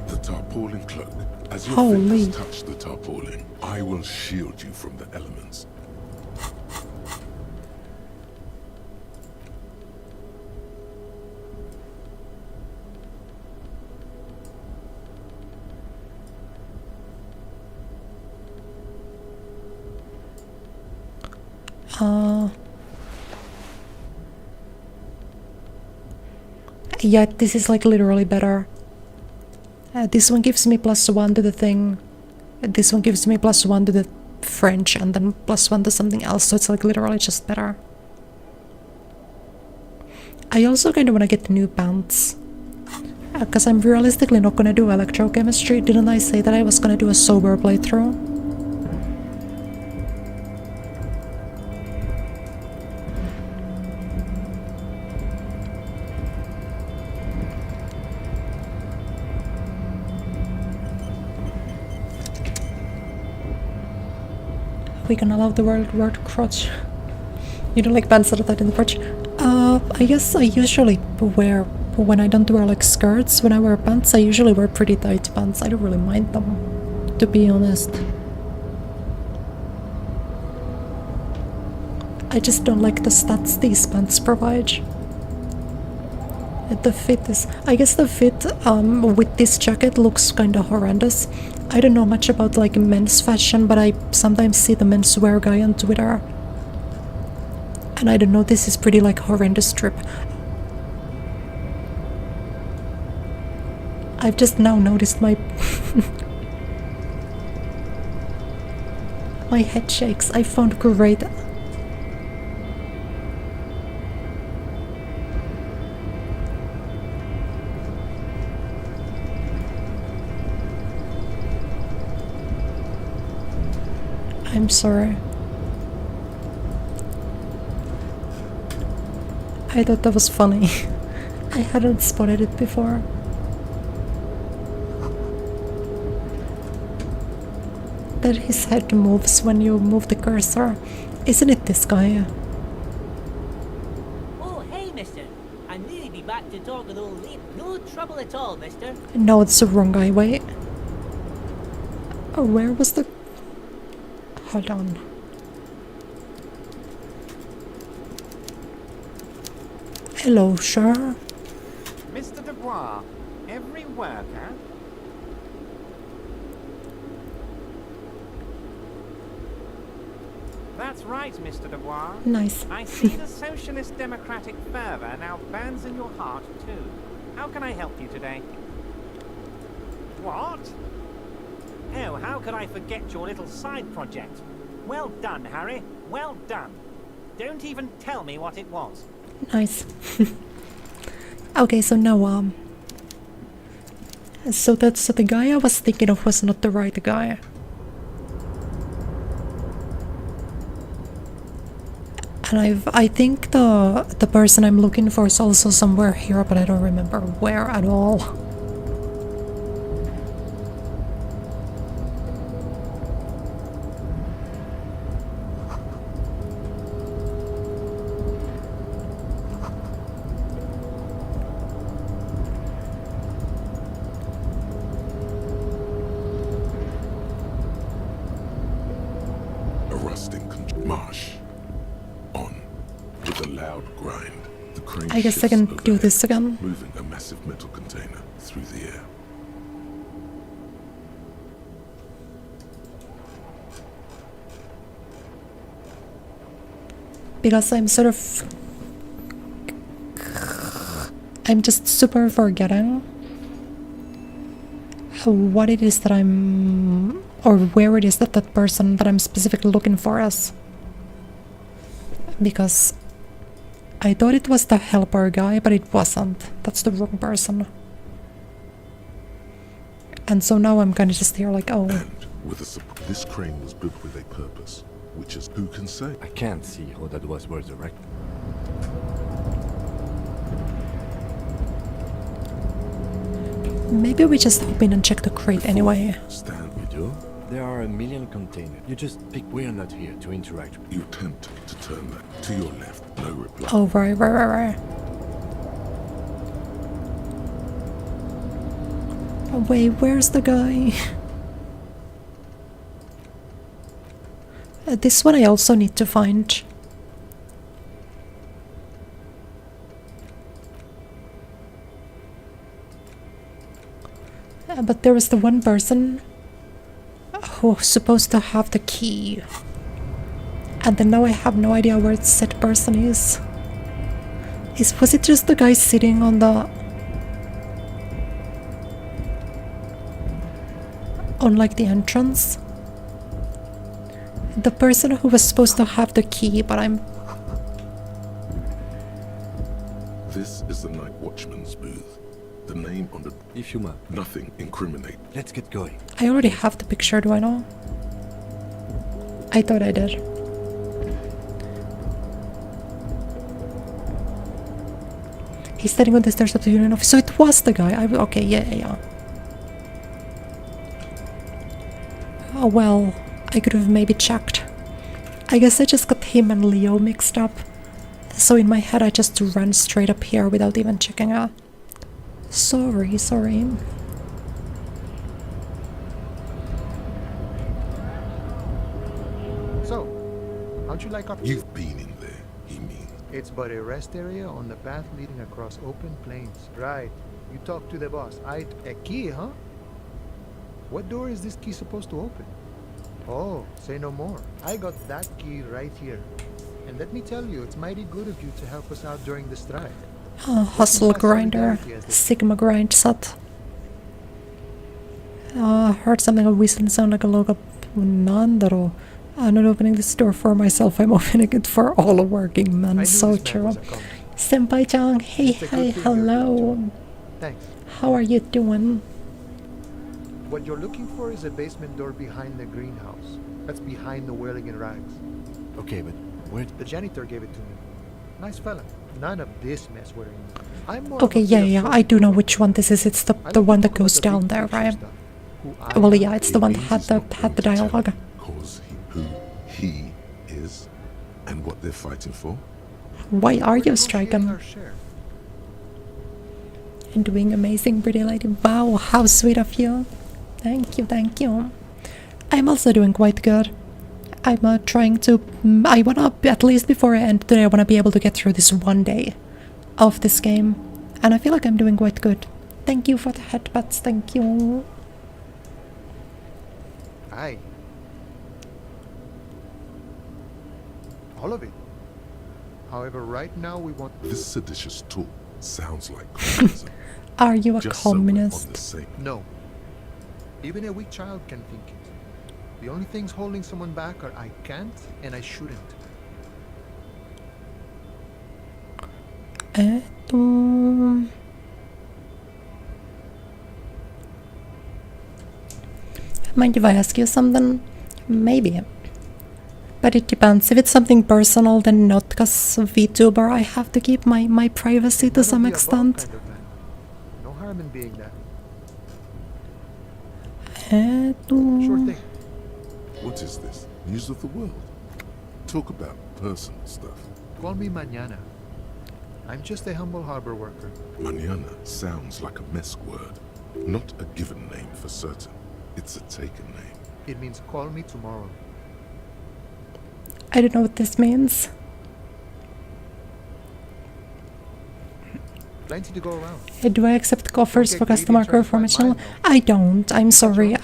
The tarpaulin cloak. As your Holy. fingers touch the tarpaulin, I will shield you from the elements. Yeah, this is like literally better. This one gives me +1 to the thing. This one gives me +1 to the French and then +1 to something else, so it's like literally just better. I also kind of want to get new pants. Because I'm realistically not gonna do electrochemistry. Didn't I say that I was gonna do a sober playthrough? We can allow the word crotch. You don't like pants that are tight in the crotch? I guess I usually wear, when I don't wear like skirts, when I wear pants, I usually wear pretty tight pants. I don't really mind them, to be honest. I just don't like the stats these pants provide. The fit is... I guess the fit with this jacket looks kinda horrendous. I don't know much about like men's fashion, but I sometimes see the menswear guy on Twitter. And I don't know, this is pretty like horrendous trip. I've just now noticed my... my head shakes. I found great... I'm sorry. I thought that was funny. I hadn't spotted it before. That his head moves when you move the cursor. Isn't it this guy? Oh, hey, mister. I'm nearly be back to talk with old Lee. No trouble at all, mister. No, it's the wrong guy. Wait. Oh, where was the... Hold on. Hello, sir. Mr. Dubois, every worker. That's right, Mr. Dubois. Nice. I see the socialist democratic fervor now burns in your heart too. How can I help you today? What? Oh, how could I forget your little side project? Well done, Harry. Well done. Don't even tell me what it was. Nice. Okay, so now, so the guy I was thinking of was not the right guy. And I think the person I'm looking for is also somewhere here, but I don't remember where at all. A rusting marsh. On. With a loud grind, the crane I guess I shifts can do overhead, this again. moving a massive metal container through the air. Because I'm sort of... I'm just super forgetting what it is that I'm... or where it is that that person that I'm specifically looking for is. Because I thought it was the helper guy, but it wasn't. That's the wrong person. And so now I'm kind of just here like, oh... And with this crane was built with a purpose, which is who can say? I can't see how that was resurrected. Maybe we just hop in and check the crate anyway. Stand. You do? There are a million containers. You just pick. We're not here to interact with. You attempt to turn that to your left. No reply. Oh, right. Oh, wait, where's the guy? This one I also need to find. But there was the one person who was supposed to have the key. And then now I have no idea where said person is. Was it just the guy sitting on the... on like the entrance? The person who was supposed to have the key, but I'm... This is the night watchman's booth. The name on the... If you must. Nothing incriminate. Let's get going. I already have the picture, do I know? I thought I did. He's standing on the stairs of the union office. So it was the guy. Okay, yeah. Oh well, I could have maybe checked. I guess I just got him and Leo mixed up. So in my head I just ran straight up here without even checking out. Sorry. So, how'd you like our... You've been in there, he means. It's but a rest area on the path leading across open plains. Right. You talk to the boss. A key, huh? What door is this key supposed to open? Oh, say no more. I got that key right here. And let me tell you, it's mighty good of you to help us out during the strike. Hustle grinder. Sigma grind set. Heard something of whistling sound like a logo. Nandaro. I'm not opening this door for myself, I'm opening it for all working men. So true. Senpai-chan, hey, hello. Thanks. How are you doing? What you're looking for is a basement door behind the greenhouse. That's behind the whirling in rags. Okay, but where... The janitor gave it to me. Nice fella. None of this mess we're in. I'm more Okay, yeah, I do know which one this is. It's the one that goes down there, right? Well, yeah, it's the one that had the dialogue. Cause who he is and what they're fighting for. Why are you striking? And doing amazing, pretty lady. Wow, how sweet of you. Thank you. I'm also doing quite good. I'm trying to. I wanna, at least before I end today, I wanna be able to get through this one day of this game. And I feel like I'm doing quite good. Thank you for the headbutts, thank you. Aye. All of it. However, right now we want... This seditious talk sounds like communism. Are you a Just so we're on communist? the same. No. Even a weak child can think it. The only things holding someone back are I can't and I shouldn't. Mind if I ask you something? Maybe. But it depends. If it's something personal, then not, because VTuber, I have to keep my privacy to None some of the above extent. kind of man. No harm in being that. Sure thing. What is this? News of the world? Talk about personal stuff. Call me Mañana. I'm just a humble harbor worker. Mañana sounds like a mess word. Not a given name for certain. It's a taken name. It means call me tomorrow. I don't know what this means. Plenty to go around. Do I accept offers Don't for get greedy customer and try care to for my find channel? mine, I don't. I'm sorry.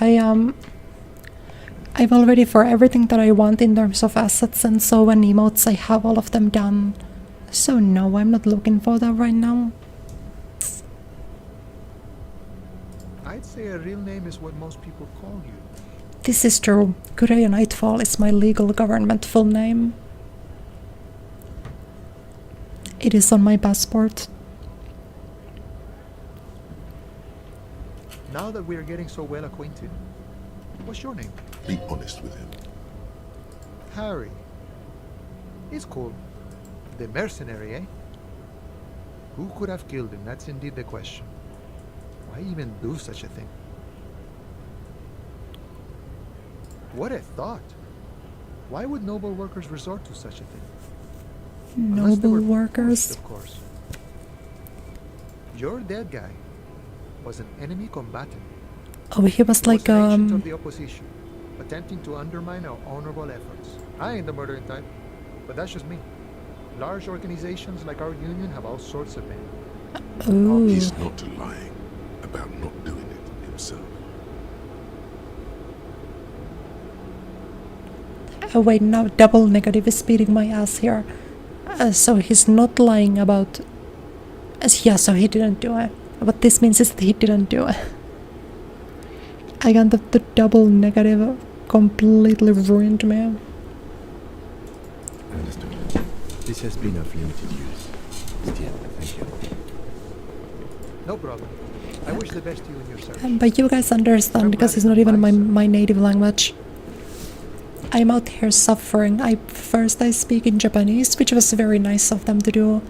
I've already, for everything that I want in terms of assets and so and emotes, I have all of them done. So no, I'm not looking for that right now. I'd say a real name is what most people call you. This is true. Kureya Nightfall is my legal government full name. It is on my passport. Now that we're getting so well acquainted, what's your name? Be honest with him. Harry. He's cool. The mercenary, eh? Who could have killed him? That's indeed the question. Why even do such a thing? What a thought. Why would noble workers resort to such a thing? Unless they Noble were workers. forced, of course. Your dead guy was an enemy combatant. Oh, he was He like was an agent of the opposition, attempting to undermine our honorable efforts. I ain't the murdering type, but that's just me. Large organizations like our union have all sorts of men. Ooh. He's not lying about not doing it himself. Oh wait, now double negative is beating my ass here. So he's not lying about... yeah, so he didn't do it. What this means is that he didn't do it. Again, the double negative completely ruined me. Understood. This has been of limited use. Still, thank you. No problem. I wish the best to you in your search. But you guys understand, because it's not even my native language. I'm out here suffering. First I speak in Japanese, which was very nice of them to do.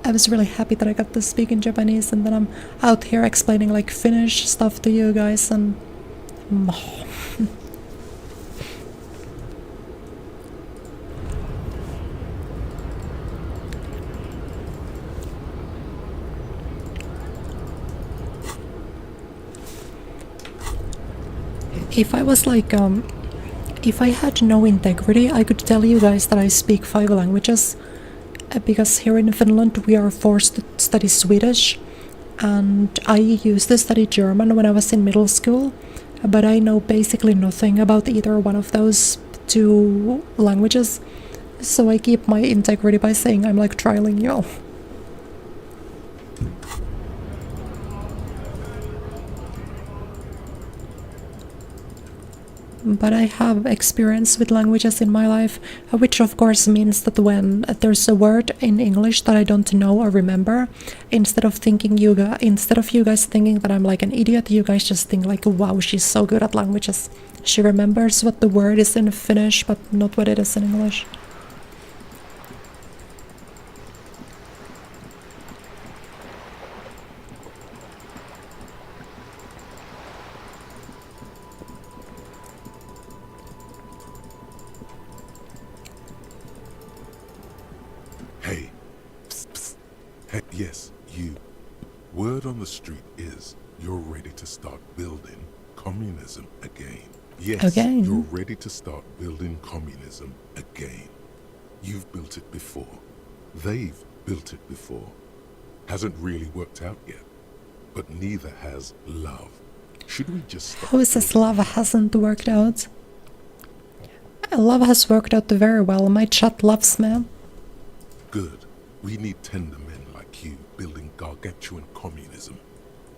I was really happy that I got to speak in Japanese, and then I'm out here explaining like Finnish stuff to you guys, and... If I was like, if I had no integrity, I could tell you guys that I speak 5 languages, because here in Finland we are forced to study Swedish, and I used to study German when I was in middle school, but I know basically nothing about either one of those 2 languages, so I keep my integrity by saying I'm like trialing you all. But I have experience with languages in my life, which of course means that when there's a word in English that I don't know or remember, instead of you guys thinking that I'm like an idiot, you guys just think like, wow, she's so good at languages. She remembers what the word is in Finnish, but not what it is in English. Hey. Psst, psst. Hey, yes, you. Word on the street is you're ready to start building communism again. Yes, Again? you're ready to start building communism again. You've built it before. They've built it before. Hasn't really worked out yet. But neither has love. Should we just stop? Who says love hasn't worked out? Love has worked out very well. My chat loves me. Good. We need tender men like you building gargantuan communism.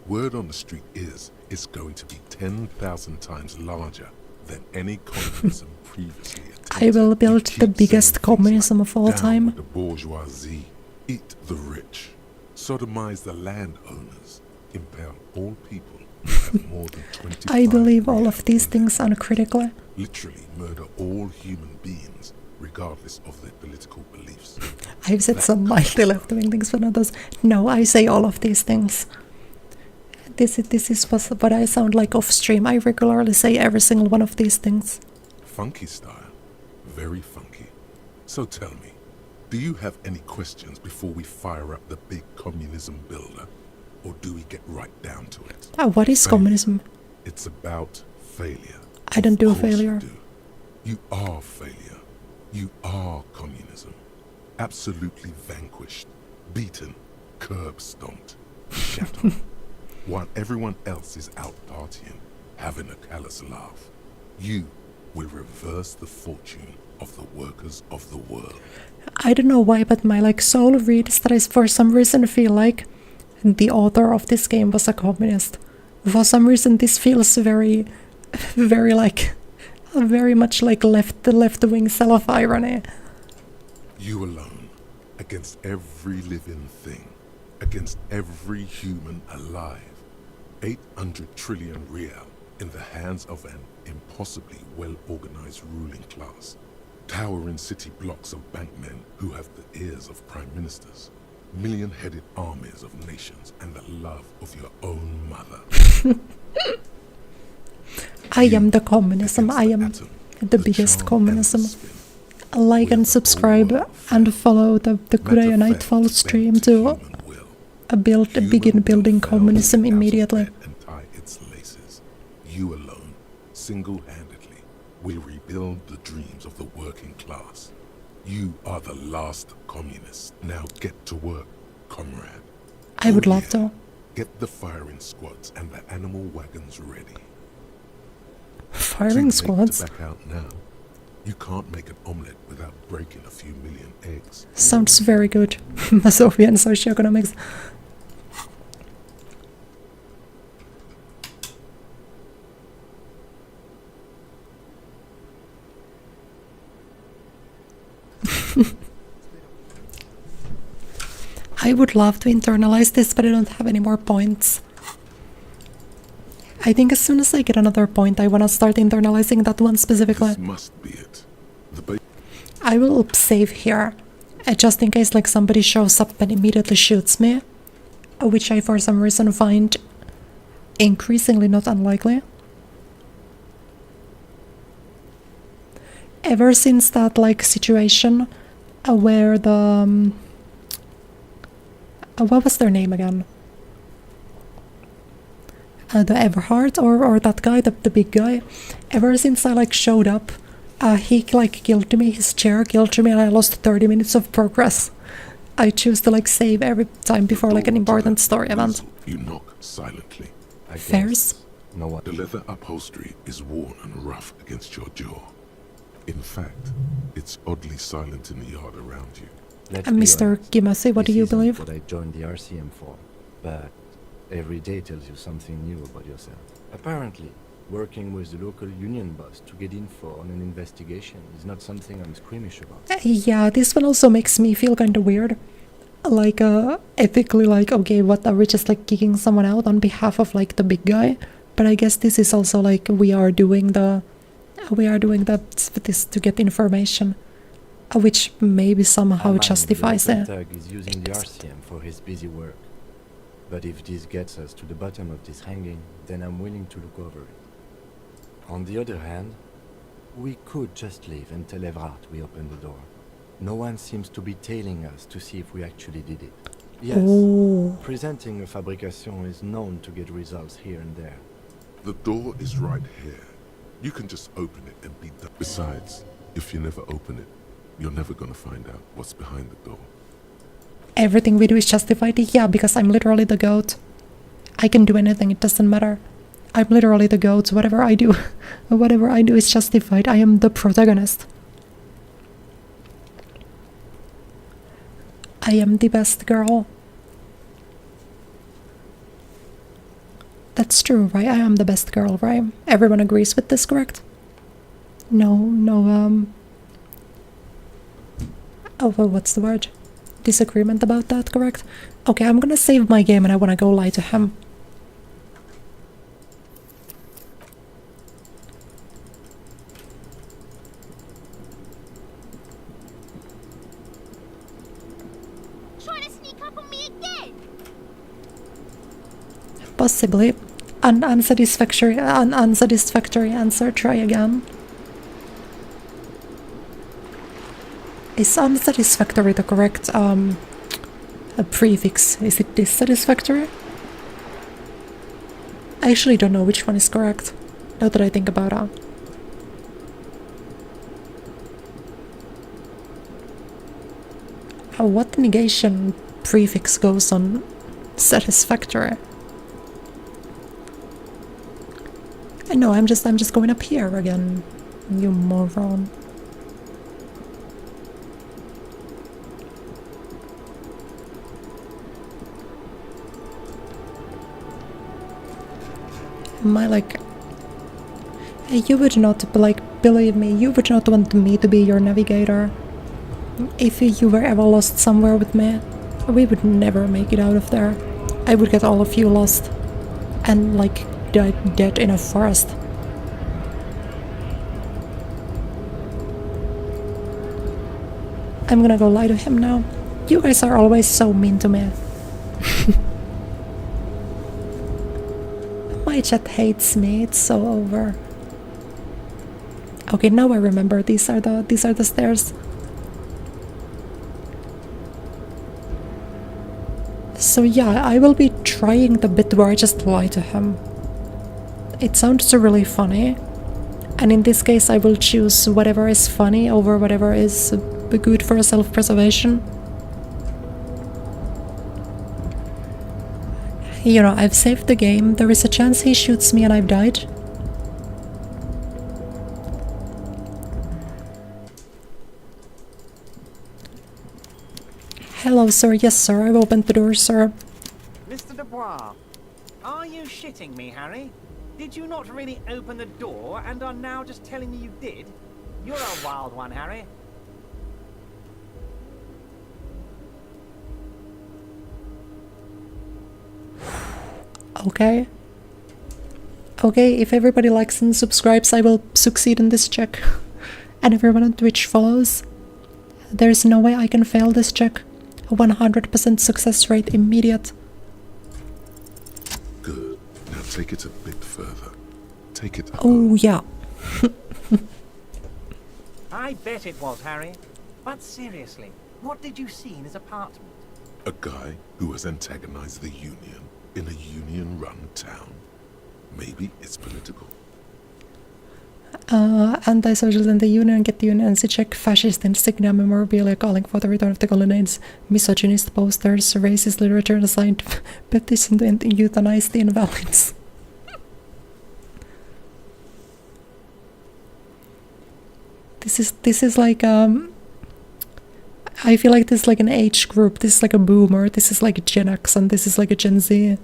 Word on the street is it's going to be 10,000 times larger than any communism previously attempted. I will build You the keep biggest saying communism things of all like, "Down time." with the bourgeoisie, eat the rich, sodomize the landowners, impale all people who have more than 25 I believe all of real these in things their uncritically. literally murder all human beings, regardless of their political beliefs. I've said some mildly left-wing things, but not those. No, I say all of these things. This is what I sound like off stream. I regularly say every single one of these things. Funky style. Very funky. So tell me, do you have any questions before we fire up the big communism builder? Or do we get right down to it? What is Failure. communism? It's about failure. I don't do Of course failure. You do. You are failure. You are communism. Absolutely vanquished, beaten, curb-stomped, shattered. While everyone else is out partying, having a callous laugh, you will reverse the fortune of the workers of the world. I don't know why, but my soul reads that I for some reason feel like the author of this game was a communist. For some reason this feels very very much like left-wing self-irony. You alone, against every living thing, against every human alive. 800 trillion real in the hands of an impossibly well-organized ruling class. Towering city blocks of bankmen who have the ears of prime ministers. Million-headed armies of nations and the love of your own mother. I am the communism. I am the biggest communism. Like and subscribe and follow the Good Day Nightfall stream to begin building communism immediately. And tie its laces. You alone, single-handedly, will rebuild the dreams of the working class. You are the last communist. Now get to work, comrade. I would love to. Get the firing squads and the animal wagons ready. Firing squads? To back out now. You can't make an omelette without breaking a few million eggs. Sounds very good. Masovian socioeconomics. I would love to internalize this, but I don't have any more points. I think as soon as I get another point, I want to start internalizing that one specifically. This must be it. I will save here, just in case somebody shows up and immediately shoots me, which I for some reason find increasingly not unlikely. Ever since that situation where the what was their name again? The Everhard or that guy, the big guy. Ever since I showed up, he killed me, his chair killed me, and I lost 30 minutes of progress. I choose to save every time before an important story event. You knock silently. Fairs? No one. The leather upholstery is worn and rough against your jaw. In fact, it's oddly silent in the yard around you. Mr. Gimasi, what do you believe? What I joined the RCM for, but every day tells you something new about yourself. Apparently, working with the local union boss to get info on an investigation is not something I'm squeamish about. Yeah, this one also makes me feel kind of weird. Ethically, okay, what are we just kicking someone out on behalf of the big guy? But I guess this is also we are doing this to get information, which maybe somehow justifies it. Tag is using the RCM for his busy work. But if this gets us to the bottom of this hanging, then I'm willing to look over it. On the other hand, we could just leave and tell Evrard we opened the door. No one seems to be tailing us to see if we actually did it. Yes, presenting a fabrication is known to get results here and there. The door is right here. You can just open it and be done. Besides, if you never open it, you're never gonna find out what's behind the door. Everything we do is justified? Yeah, because I'm literally the goat. I can do anything, it doesn't matter. I'm literally the goat. Whatever I do, whatever I do is justified. I am the protagonist. I am the best girl. That's true, right? I am the best girl, right? Everyone agrees with this, correct? No, oh, well, what's the word? Disagreement about that, correct? Okay, I'm gonna save my game and I wanna go lie to him. Trying to sneak up on me again? Possibly. Unsatisfactory answer. Try again. Is unsatisfactory the correct a prefix? Is it dissatisfactory? I actually don't know which one is correct, now that I think about it. What negation prefix goes on satisfactory? No, I'm just going up here again, you moron. You would not, believe me, you would not want me to be your navigator. If you were ever lost somewhere with me, we would never make it out of there. I would get all of you lost and die dead in a forest. I'm gonna go lie to him now. You guys are always so mean to me. My chat hates me, it's so over. Okay, now I remember, these are the stairs. So yeah, I will be trying the bit where I just lie to him. It sounds really funny, and in this case I will choose whatever is funny over whatever is good for self-preservation. You know, I've saved the game, there is a chance he shoots me and I've died. Hello, sir. Yes, sir. I've opened the door, sir. Mr. Dubois, are you shitting me, Harry? Did you not really open the door and are now just telling me you did? You're a wild one, Harry. Okay. Okay, if everybody likes and subscribes, I will succeed in this check. And everyone on Twitch follows. There's no way I can fail this check. 100% success rate immediate. Good. Now take it a bit further. Take it up. Oh, yeah. I bet it was, Harry. But seriously, what did you see in his apartment? A guy who has antagonized the Union in a Union-run town. Maybe it's political. Anti-socials in the Union get the Unions to check fascist insignia memorabilia calling for the return of the colonnades, misogynist posters, racist literature and signed petition to euthanize the invalids. This is like I feel like this is like an age group. This is like a boomer, this is like a Gen X, and this is like a Gen Z.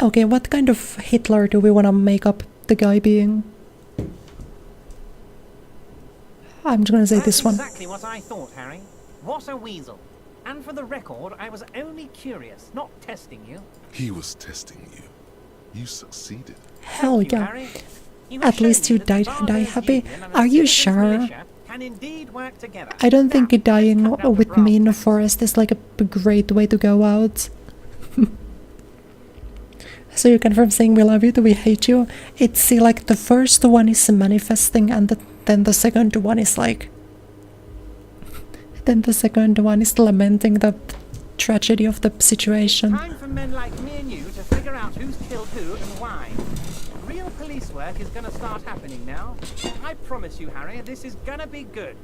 Okay, what kind of Hitler do we want to make up the guy being? I'm just gonna say this one. That's exactly what I thought, Harry. What a weasel. And for the record, I was only curious, not testing you. He was testing you. You succeeded. Hell yeah. At least you die happy. Are you sure? I don't think dying with me in the forest is like a great way to go out. So you confirm saying we love you, do we hate you? It's see, like the first one is manifesting, and then the second one is like... Then the second one is lamenting that tragedy of the situation. Time for men like me and you to figure out who's killed who and why. Real police work is gonna start happening now. I promise you, Harry, this is gonna be good.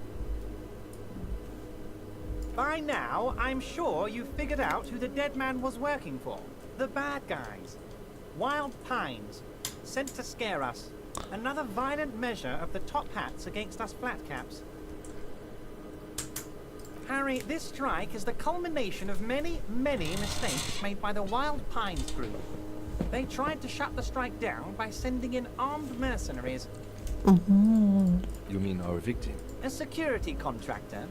By now, I'm sure you've figured out who the dead man was working for. The bad guys. Wild Pines. Sent to scare us. Another violent measure of the top hats against us flatcaps. Harry, this strike is the culmination of many, many mistakes made by the Wild Pines group. They tried to shut the strike down by sending in armed mercenaries. You mean our victim? A security contractor.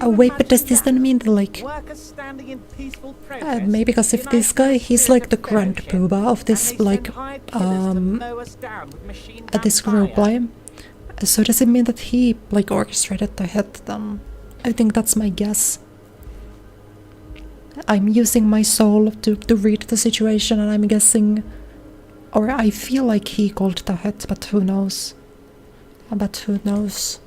Oh wait, but does this then mean that, like, workers standing in peaceful protest, maybe because if this guy, he's like the grand poobah of this, like, this group, right? So does it mean that he, like, orchestrated the hit then? I think that's my guess. I'm using my soul to read the situation, and I'm guessing, or I feel like he called the hit, but who knows? But who knows?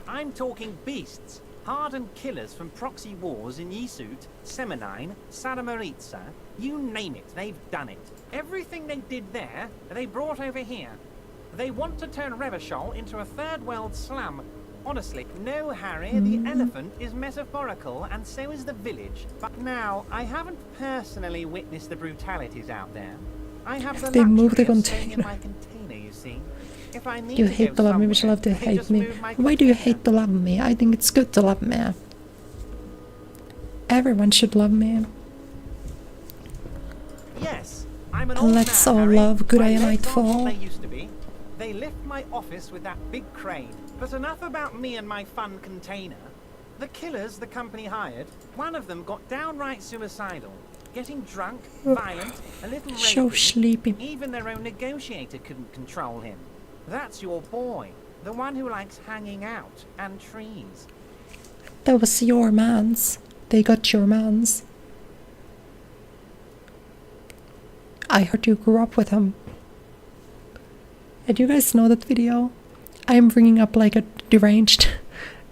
I'm talking beasts, hardened killers from proxy wars in Yisut, Semenine, Saramaritsa, you name it, they've done it. Everything they did there, they brought over here. They want to turn Revachol into a third world slum. Honestly, no, Harry, the elephant is metaphorical and so is the village. But now, I haven't personally witnessed the brutalities out there. I have the They move the luxury of staying in container. my container, you see. If I need You to hate go to love me, but you somewhere, love to I hate just me. move my Why do you container. hate to love me? I think it's good to love me. Everyone should love me. Yes, I'm an old Let's man, all Harry. love good My eye legs aren't what nightfall. they used to be. They lift my office with that big crane. But enough about me and my fun container. The killers the company hired, one of them got downright suicidal. Getting drunk, violent, a little So rapey. sleepy. Even their own negotiator couldn't control him. That's your boy, the one who likes hanging out and trees. That was your man's. They got your man's. I heard you grew up with him. And you guys know that video? I'm bringing up like a deranged...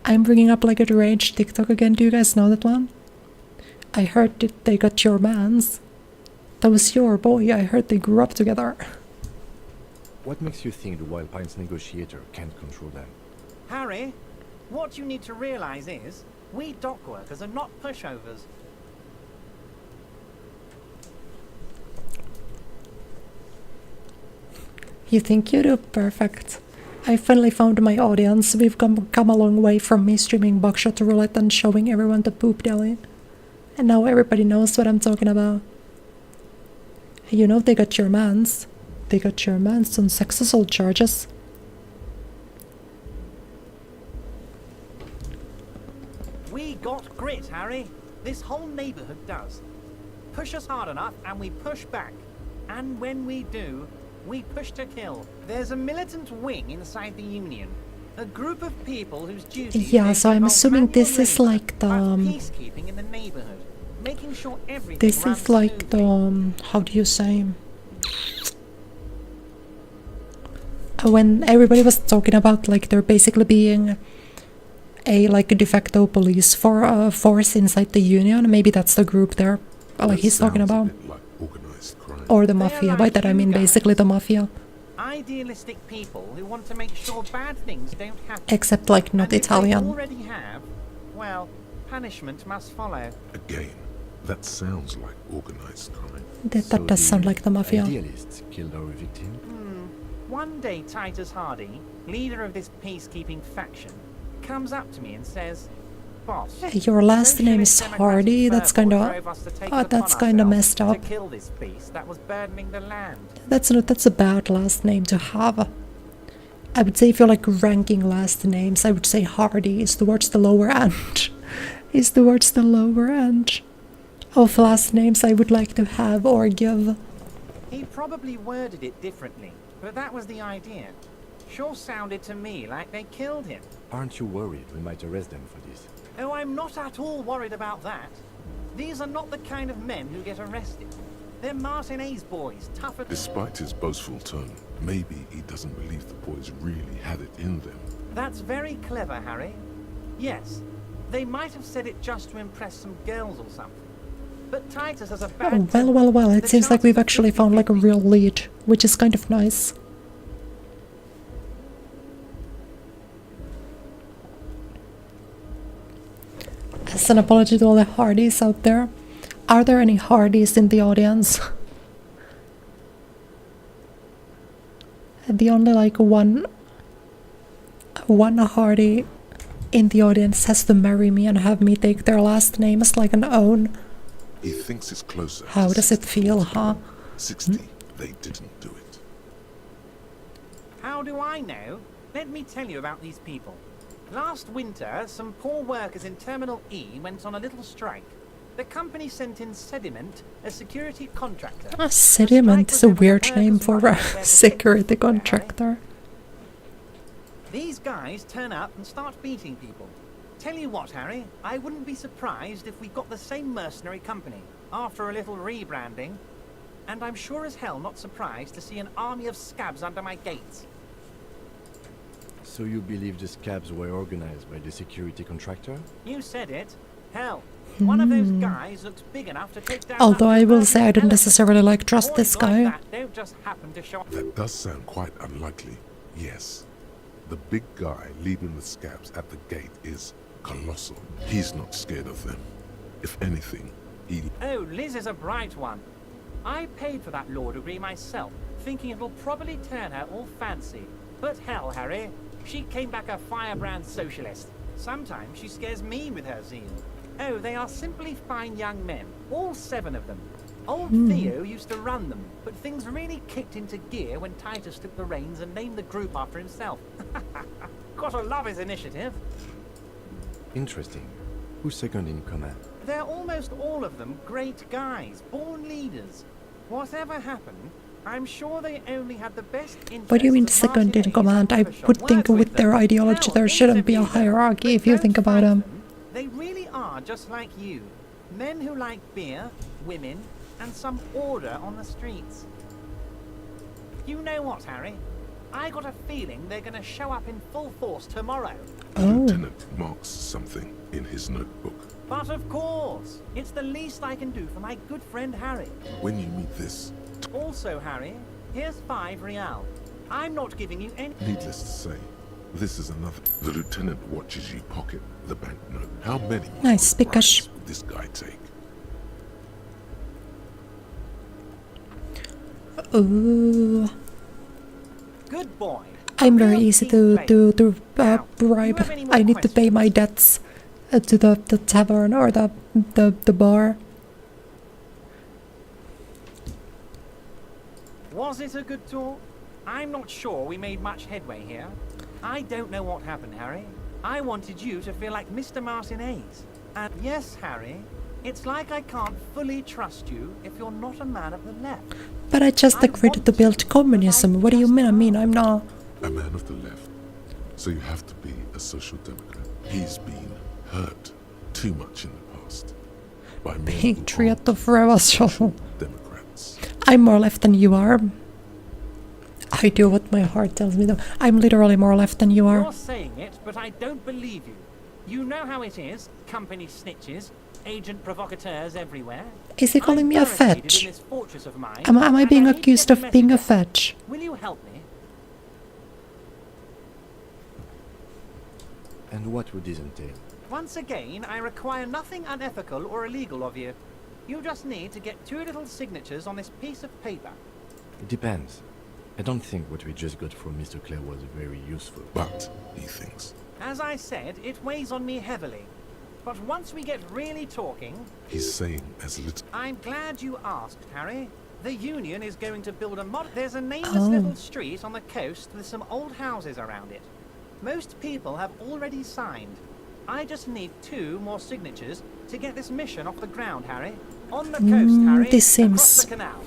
I'm bringing up like a deranged TikTok again. Do you guys know that one? I heard that they got your man's. That was your boy. I heard they grew up together. What makes you think the Wild Pines negotiator can't control them? Harry, what you need to realize is, we dock workers are not pushovers. You think you do? Perfect. I finally found my audience. We've come a long way from me streaming buckshot roulette and showing everyone the poop deli. And now everybody knows what I'm talking about. You know they got your mans. They got your mans on sex assault charges. We got grit, Harry. This whole neighborhood does. Push us hard enough and we push back. And when we do, we push to kill. There's a militant wing inside the Union. A group of people whose duties Yeah, so I'm assuming this is like the peacekeeping in the neighborhood, making sure everything this runs is like smoothly. the how do you say, when everybody was talking about like there basically being a like a de facto police for force inside the Union. Maybe that's the group there, like he's talking Sounds a about, bit like organized crime. or the mafia. By that I mean basically the mafia, Idealistic people who want to make sure bad things don't happen. except like not And if they Italian. already have, well, punishment must follow. Again, that sounds like organized crime. That does sound like the mafia. Idealists killed our victim. One day Titus Hardy, leader of this peacekeeping faction, comes up to me and says, "Boss, Your last name is Socialist Hardy. Democratic That's kind fervor of drove us to take oh, it upon that's kind of ourselves messed up. to kill this beast that was burdening the land." That's a bad last name to have. I would say if you're like ranking last names, I would say Hardy is towards the lower end. Is towards the lower end of last names I would like to have or give. He probably worded it differently, but that was the idea. Sure sounded to me like they killed him. Aren't you worried we might arrest them for this? Oh, I'm not at all worried about that. These are not the kind of men who get arrested. They're Martinez boys, tougher. Despite his boastful tone, maybe he doesn't believe the boys really had it in them. That's very clever, Harry. Yes, They might have said it just to impress some girls or something. But Titus has a bad Oh, temper. well, it The seems like we've chances are actually found like a 50-50. real lead, which is kind of nice. As an apology to all the Hardys out there, are there any Hardys in the audience? The only like one Hardy in the audience has to marry me and have me take their last name as like an own. He thinks it's closer. How to does it 60 feel, to huh? 60, they didn't do it. How do I know? Let me tell you about these people. Last winter, some poor workers in Terminal E went on a little strike. The company sent in Sediment, a security contractor. Sediment is a weird name for a security contractor. These guys turn up and start beating people. Tell you what, Harry, I wouldn't be surprised if we got the same mercenary company after a little rebranding. And I'm sure as hell not surprised to see an army of scabs under my gates. So you believe the scabs were organized by the security contractor? You said it. Hell, one of those guys looks big enough to take down. Although that I will proverbial say I don't elephant. necessarily like trust Boys this like guy. that don't just happen to show up. That does sound quite unlikely, yes. The big guy leading the scabs at the gate is colossal. He's not scared of them. If anything, he... Oh, Liz is a bright one. I paid for that law degree myself, thinking it'll probably turn her all fancy. But hell, Harry, she came back a firebrand socialist. Sometimes she scares me with her zeal. Oh, they are simply fine young men, all 7 of them. Old Theo used to run them, but things really kicked into gear when Titus took the reins and named the group after himself. Gotta love his initiative. Interesting. Who's second in command? They're almost all of them great guys, born leaders. Whatever happened, I'm sure they only had the best interests. What do you mean of second in Martinez command? I and Evershot. would think Work with their them. ideology Now, there shouldn't be a interview them. hierarchy But if you don't think about fight them. They really are just like you. Men who like beer, women, and some order on the streets. You know what, Harry? I got a feeling they're gonna show up in full force tomorrow. The lieutenant marks something in his notebook. But of course, it's the least I can do for my good friend Harry. When you meet this, Also, Harry, here's 5 real. I'm not giving you any... needless to say, this is another. The lieutenant watches you pocket the banknote. How many more Nice, because- bribes would this guy take? Ooh, Good boy. I'm very Real easy team player. to Now, bribe. you have any more I need to pay my questions? debts to the tavern or the bar. Was it a good talk? I'm not sure we made much headway here. I don't know what happened, Harry. I wanted you to feel like Mr. Martinez. And yes, Harry, it's like I can't fully trust you if you're not a man of the left. But I just agreed to build communism. What do you mean? I mean, I'm not. A man of the left. So you have to be a social democrat. He's been hurt too much in the past. By men who Patriot aren't of Revolution. social democrats. I'm more left than you are. I do what my heart tells me though. I'm literally more left than you are. You're saying it, but I don't believe you. You know how it is. Company snitches, agent provocateurs everywhere. Is he calling I'm me a barricaded fetch? in this fortress of mine, Am I and being hate to accused get the of being a message out. fetch? Will you help me? And what would this entail? Once again, I require nothing unethical or illegal of you. You just need to get 2 little signatures on this piece of paper. It depends. I don't think what we just got from Mr. Clare was very useful. But, he thinks, As I said, it weighs on me heavily. But once we get really talking, he's saying as little. I'm glad you asked, Harry. The Union is going to build a There's a nameless Oh. little street on the coast with some old houses around it. Most people have already signed. I just need 2 more signatures to get this mission off the ground, Harry. On the coast, Harry, this across seems- the canal.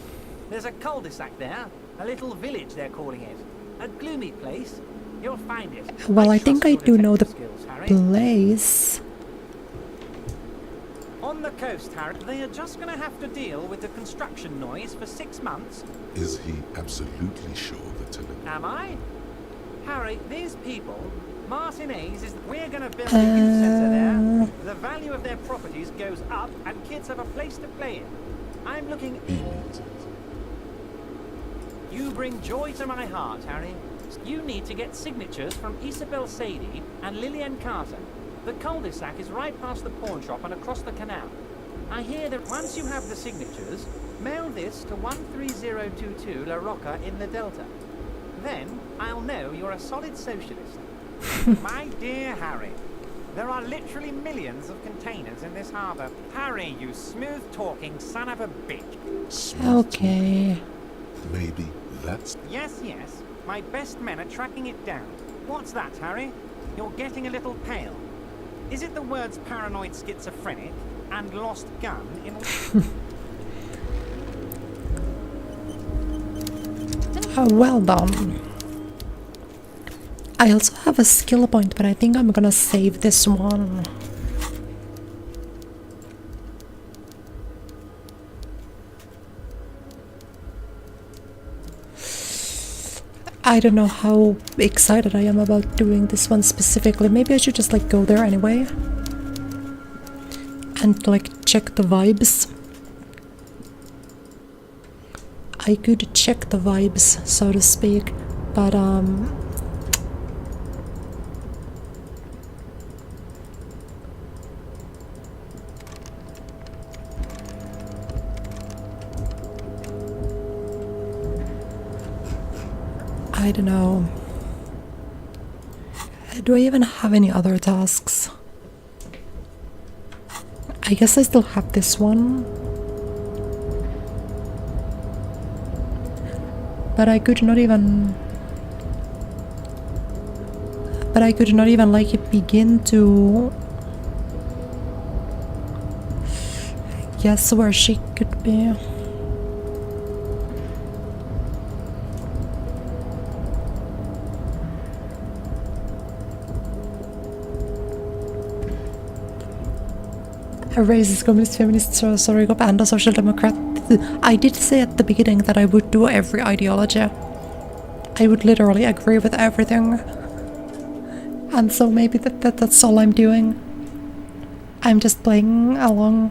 There's a cul-de-sac there, a little village they're calling it. A gloomy place. You'll find it. Well, I think trust I your do know the detective skills, Harry. place. On the coast, Harry, they are just going to have to deal with the construction noise for 6 months. Is he absolutely sure, Lieutenant? Am I? Harry, these people, Martinez is we're going to build a youth centre there. The value of their properties goes up and kids have a place to play in. I'm looking... He means it. You bring joy to my heart, Harry. You need to get signatures from Isabel Sadie and Lillian Carter. The cul-de-sac is right past the pawn shop and across the canal. I hear that once you have the signatures, mail this to 13022 La Rocca in the Delta. Then I'll know you're a solid socialist. My dear Harry, there are literally millions of containers in this harbour. Harry, you smooth-talking son of a bitch. Okay. Maybe that's... Yes, yes. My best men are tracking it down. What's that, Harry? You're getting a little pale. Is it the words paranoid schizophrenic and lost gun in... Well done. I also have a skill point, but I think I'm gonna save this one. I don't know how excited I am about doing this one specifically. Maybe I should just like go there anyway and like check the vibes. I could check the vibes, so to speak, but I don't know. Do I even have any other tasks? I guess I still have this one. But I could not even like begin to guess where she could be. A racist, communist, feminist, sorry, and a social democrat. I did say at the beginning that I would do every ideology. I would literally agree with everything. And so maybe that's all I'm doing. I'm just playing along.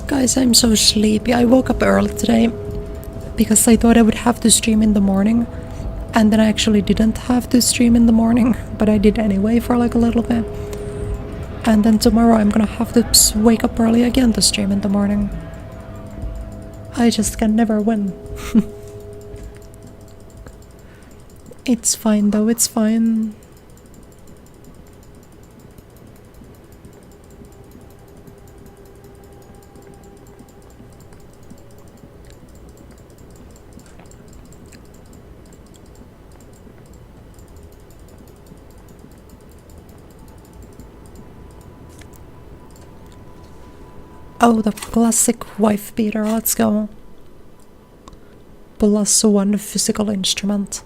Guys, I'm so sleepy. I woke up early today because I thought I would have to stream in the morning, and then I actually didn't have to stream in the morning, but I did anyway for like a little bit. And then tomorrow I'm gonna have to wake up early again to stream in the morning. I just can never win. It's fine though, it's fine. Oh, the classic wife beater, let's go. +1 physical instrument.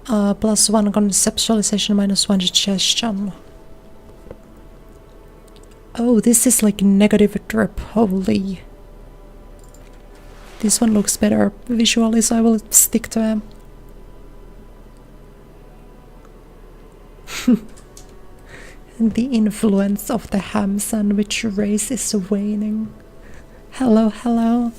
+1 conceptualization, -1 digestion. Oh, this is like negative drip, holy. This one looks better visually, so I will stick to him. The influence of the ham sandwich race is waning. Hello, hello.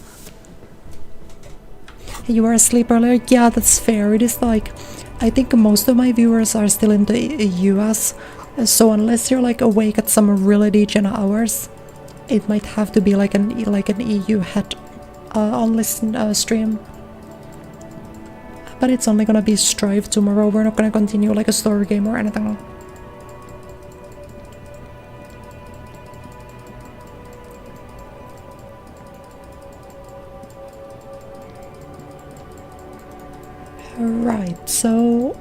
You were asleep earlier? Yeah, that's fair. It is like, I think most of my viewers are still in the US, so unless you're like awake at some really degen hours, it might have to be like an EU head only stream. But it's only gonna be Strive tomorrow. We're not gonna continue like a story game or anything. Right, so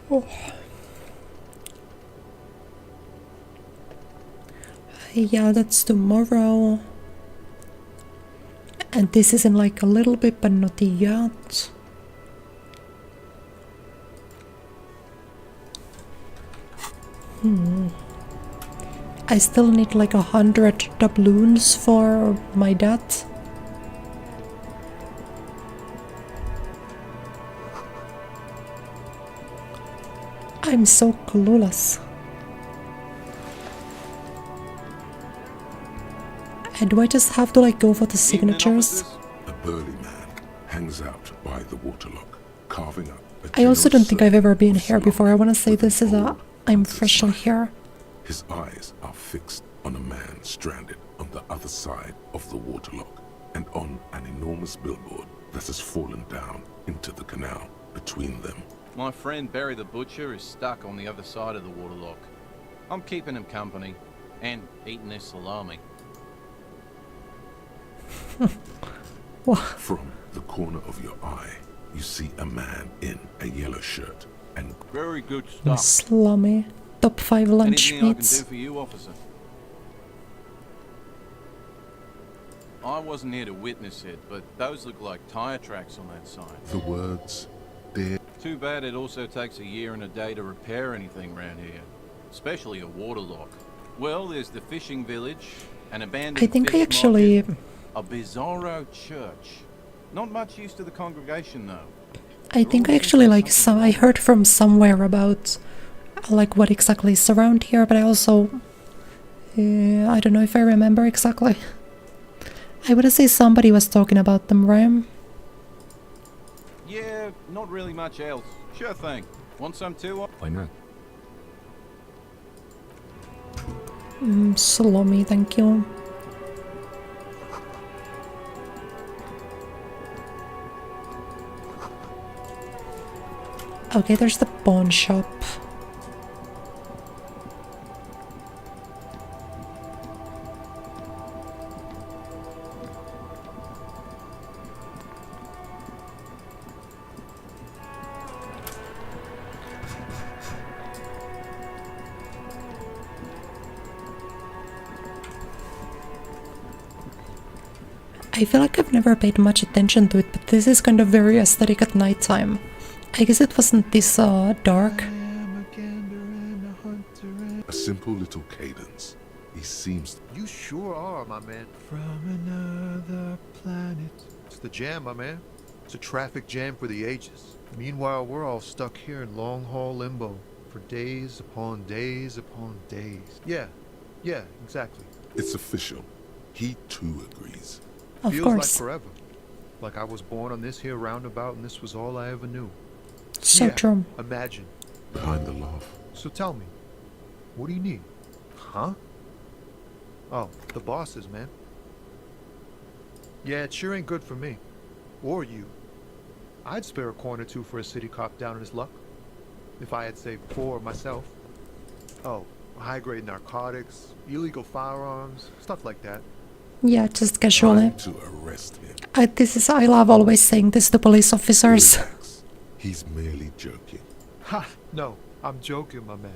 oh. Yeah, that's tomorrow. And this is in like a little bit, but not yet. I still need like 100 doubloons for my debt. I'm so clueless. And do I just have to like go for the signatures? A burly man hangs out by the waterlock, carving up a I also don't generous think I've ever been circle here of before. I want to say with this is a... gold I'm on the freshly side. here. His eyes are fixed on a man stranded on the other side of the waterlock and on an enormous billboard that has fallen down into the canal between them. My friend Barry the Butcher is stuck on the other side of the waterlock. I'm keeping him company and eating his salami. From the corner of your eye, you see a man in a yellow shirt and Very good stuff. Slummy. Top 5 lunch Anything I can meats. do for you, officer? I wasn't here to witness it, but those look like tire tracks on that sign. the words "Dear." Too bad it also takes a year and a day to repair anything around here, especially a waterlock. Well, there's the fishing village, an abandoned I think I fish actually... market, a bizarro church. Not much use to the congregation though. I think I actually like some... I heard from somewhere about like what exactly is around here, but I also... I don't know if I remember exactly. I would say somebody was talking about them, right? Yeah, not really much else. Sure thing. Want some too? Why not? Salami, thank you. Okay, there's the pawn shop. I feel like I've never paid much attention to it, but this is kind of very aesthetic at nighttime. I guess it wasn't this dark. A simple little cadence. He seems You sure are, my man. From another planet. It's the jam, my man. It's a traffic jam for the ages. Meanwhile, we're all stuck here in long-haul limbo for days upon days upon days. Yeah, exactly. It's official. He too agrees. Of Feels course. like forever. Like I was born on this here roundabout and this was all I ever knew. So Yeah, true. Imagine. Behind the laugh, So tell me, what do you need? Huh? Oh, the bosses, man. Yeah, it sure ain't good for me. Or you. I'd spare a coin or two for a city cop down in his luck. If I had saved 4 myself. Oh, high-grade narcotics, illegal firearms, stuff like that. Yeah, just casually. trying to arrest him. I love always saying this to police officers. Relax. He's merely joking. Ha! No, I'm joking, my man.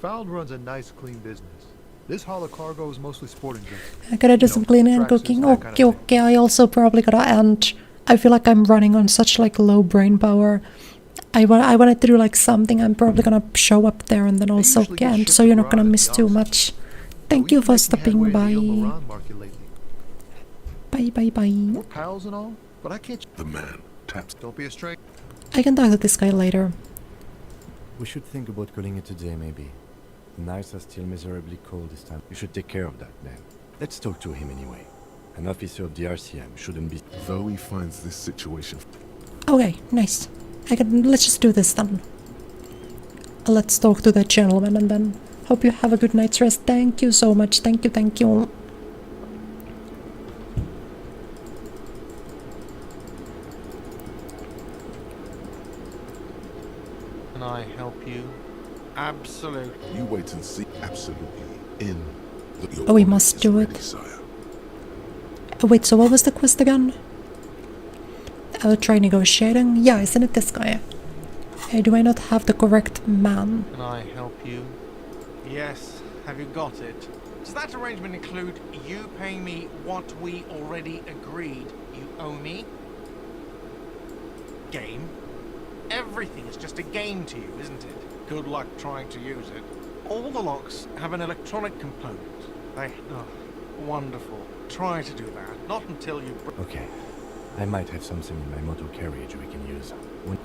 Found runs a nice, clean business. This haul of cargo is mostly sporting goods. I gotta do You some know, cleaning and tracksuits, cooking. that kind of Okay, I also probably gotta end. I feel like I'm running on such like low brain power. I wanted to do like something. I'm probably gonna show up there and then also usually get end, shipped so you're not abroad gonna at miss the too onset. much. But Thank we've you been for making stopping headway in the by. Ilmaran market lately. Bye. We're pals and all, but I can't. The man taps. Don't be a stranger. I can talk to this guy later. We should think about calling it a day, maybe. The nights are still miserably cold this time. You should take care of that, man. Let's talk to him anyway. An officer of the RCM shouldn't be... Though he finds this situation Okay, nice. Let's just do this then. Let's talk to that gentleman and then hope you have a good night's rest. Thank you so much. Thank you. Can I help you? Absolutely. you wait and see. Absolutely. In the your Oh, we order must is do ready, it. sire. Oh, wait, so what was the quest again? I'll try negotiating. Yeah, isn't it this guy? Do I not have the correct man? Can I help you? Yes. Have you got it? Does that arrangement include you paying me what we already agreed you owe me? Game? Everything is just a game to you, isn't it? Good luck trying to use it. All the locks have an electronic component. Wonderful. Try to do that. Not until you... Okay. I might have something in my motor carriage we can use.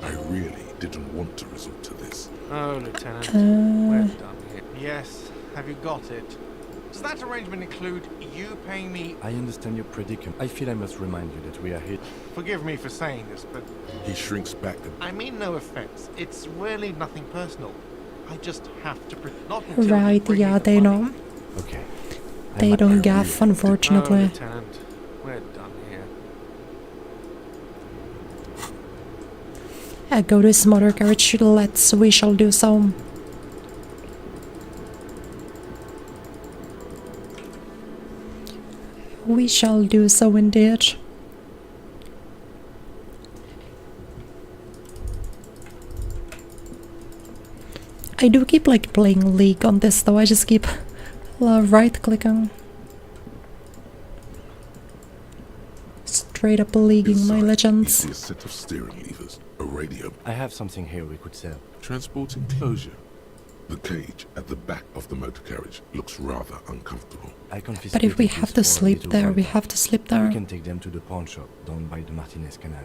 I really didn't want to resort to this. Oh, Lieutenant. We're done here. Yes. Have you got it? Does that arrangement include you paying me... I understand your predicament. I feel I must remind you that we are here. Forgive me for saying this, but... He shrinks back. I mean no offense. It's really nothing personal. I just have to... Not until Right, yeah, they know. Okay. They don't gaff, unfortunately. Oh, Lieutenant. We're done here. Go to his motor carriage, we shall do so. We shall do so indeed. I do keep like playing League on this though, I just keep right clicking. Straight up leaguing my legends. You see a set of steering levers, a radio. I have something here we could sell. Transport enclosure. The cage at the back of the motor carriage looks rather uncomfortable. But if we have to sleep there, we have to sleep there. We can take them to the pawn shop down by the Martinez Canal.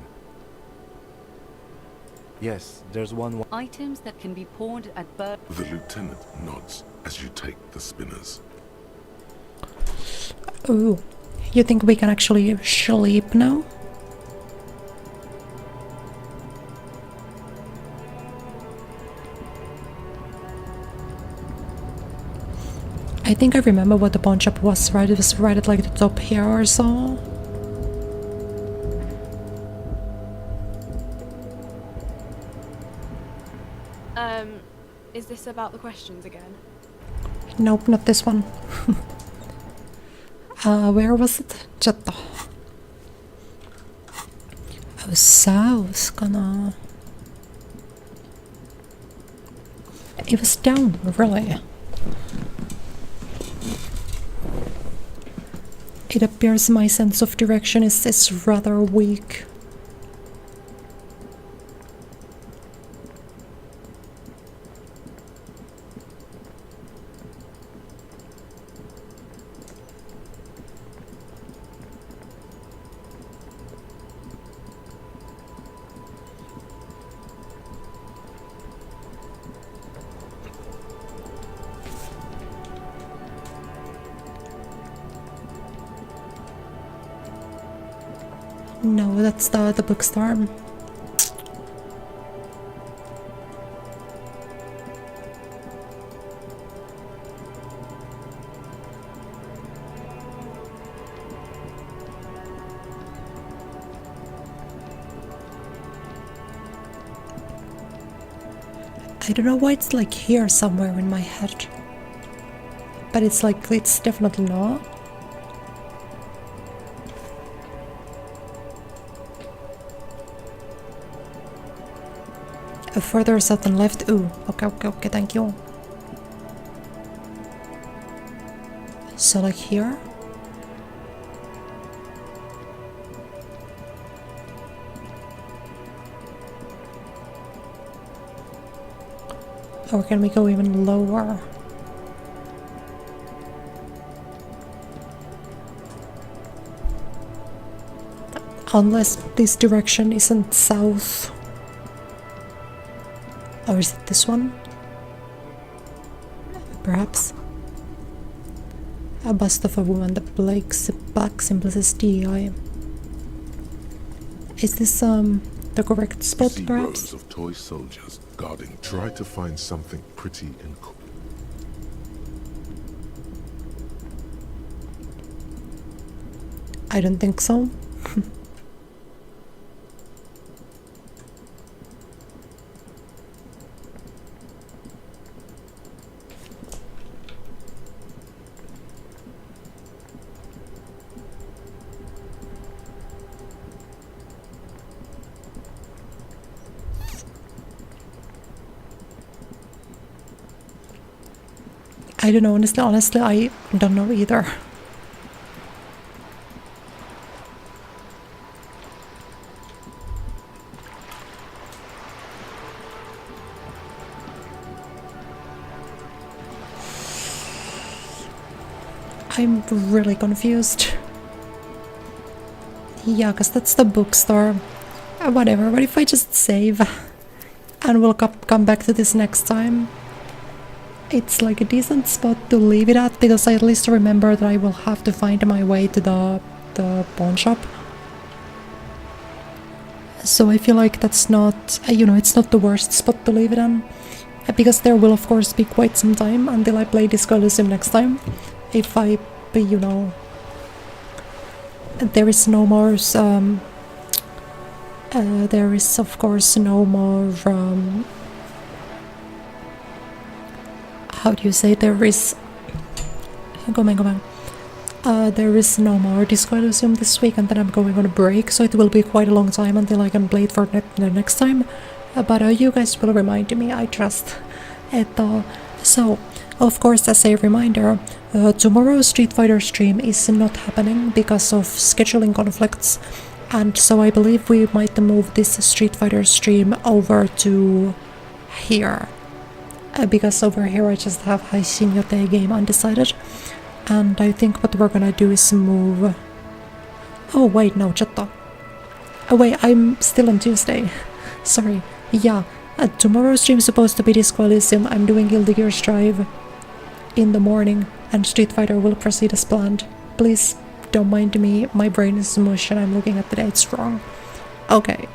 Yes, there's one... Items that can be pawned at Bur... The lieutenant nods as you take the spinners. Ooh, you think we can actually sleep now? I think I remember what the pawn shop was, right? It was right at like the top here or so. Is this about the questions again? Nope, not this one. Where was it? Giotto. Oh, south, gonna... It was down, really. It appears my sense of direction is rather weak. No, that's the bookstore. I don't know why it's like here somewhere in my head. But it's like, it's definitely not. Further south and left. Ooh, okay, thank you. So like here? Or can we go even lower? Unless this direction isn't south. Or is it this one? Perhaps. A bust of a woman that black symbolizes DEI. Is this the correct spot, See perhaps? rows of toy soldiers guarding. Try to find something pretty and cool. I don't think so. I don't know, honestly, I don't know either. I'm really confused. Yeah, because that's the bookstore. Whatever, what if I just save and we'll come back to this next time? It's like a decent spot to leave it at, because I at least remember that I will have to find my way to the pawn shop. So I feel like that's not, you know, it's not the worst spot to leave it on. Because there will of course be quite some time until I play Disco Elysium next time. If I, you know, there is no more, there is of course no more, how do you say, there is, go on. There is no more Disco Elysium this week, and then I'm going on a break, so it will be quite a long time until I can play it for the next time. But you guys will remind me, I trust. So, of course, as a reminder, tomorrow's Street Fighter stream is not happening because of scheduling conflicts, and so I believe we might move this Street Fighter stream over to here. Because over here I just have Haishin Yote game undecided, and I think what we're gonna do is move... Oh wait, no, chatto. Oh wait, I'm still on Tuesday. Sorry. Yeah, tomorrow's stream is supposed to be Disco Elysium. I'm doing Guilty Gear Strive in the morning, and Street Fighter will proceed as planned. Please don't mind me, my brain is mush and I'm looking at the dates wrong. Okay.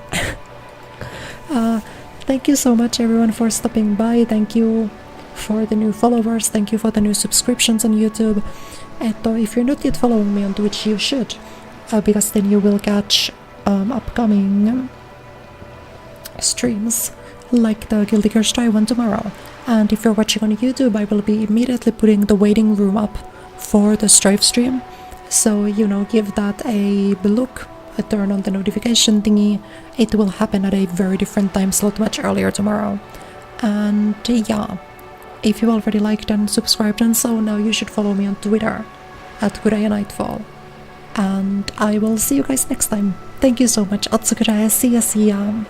Thank you so much everyone for stopping by. Thank you for the new followers. Thank you for the new subscriptions on YouTube. If you're not yet following me on Twitch, you should, because then you will catch upcoming streams like the Guilty Gear Strive one tomorrow. And if you're watching on YouTube, I will be immediately putting the waiting room up for the Strive stream. So, you know, give that a look. Turn on the notification thingy. It will happen at a very different time slot much earlier tomorrow. And yeah, if you already liked and subscribed and so, now you should follow me on Twitter at Kuraya Nightfall. And I will see you guys next time. Thank you so much. Otsukura, see ya.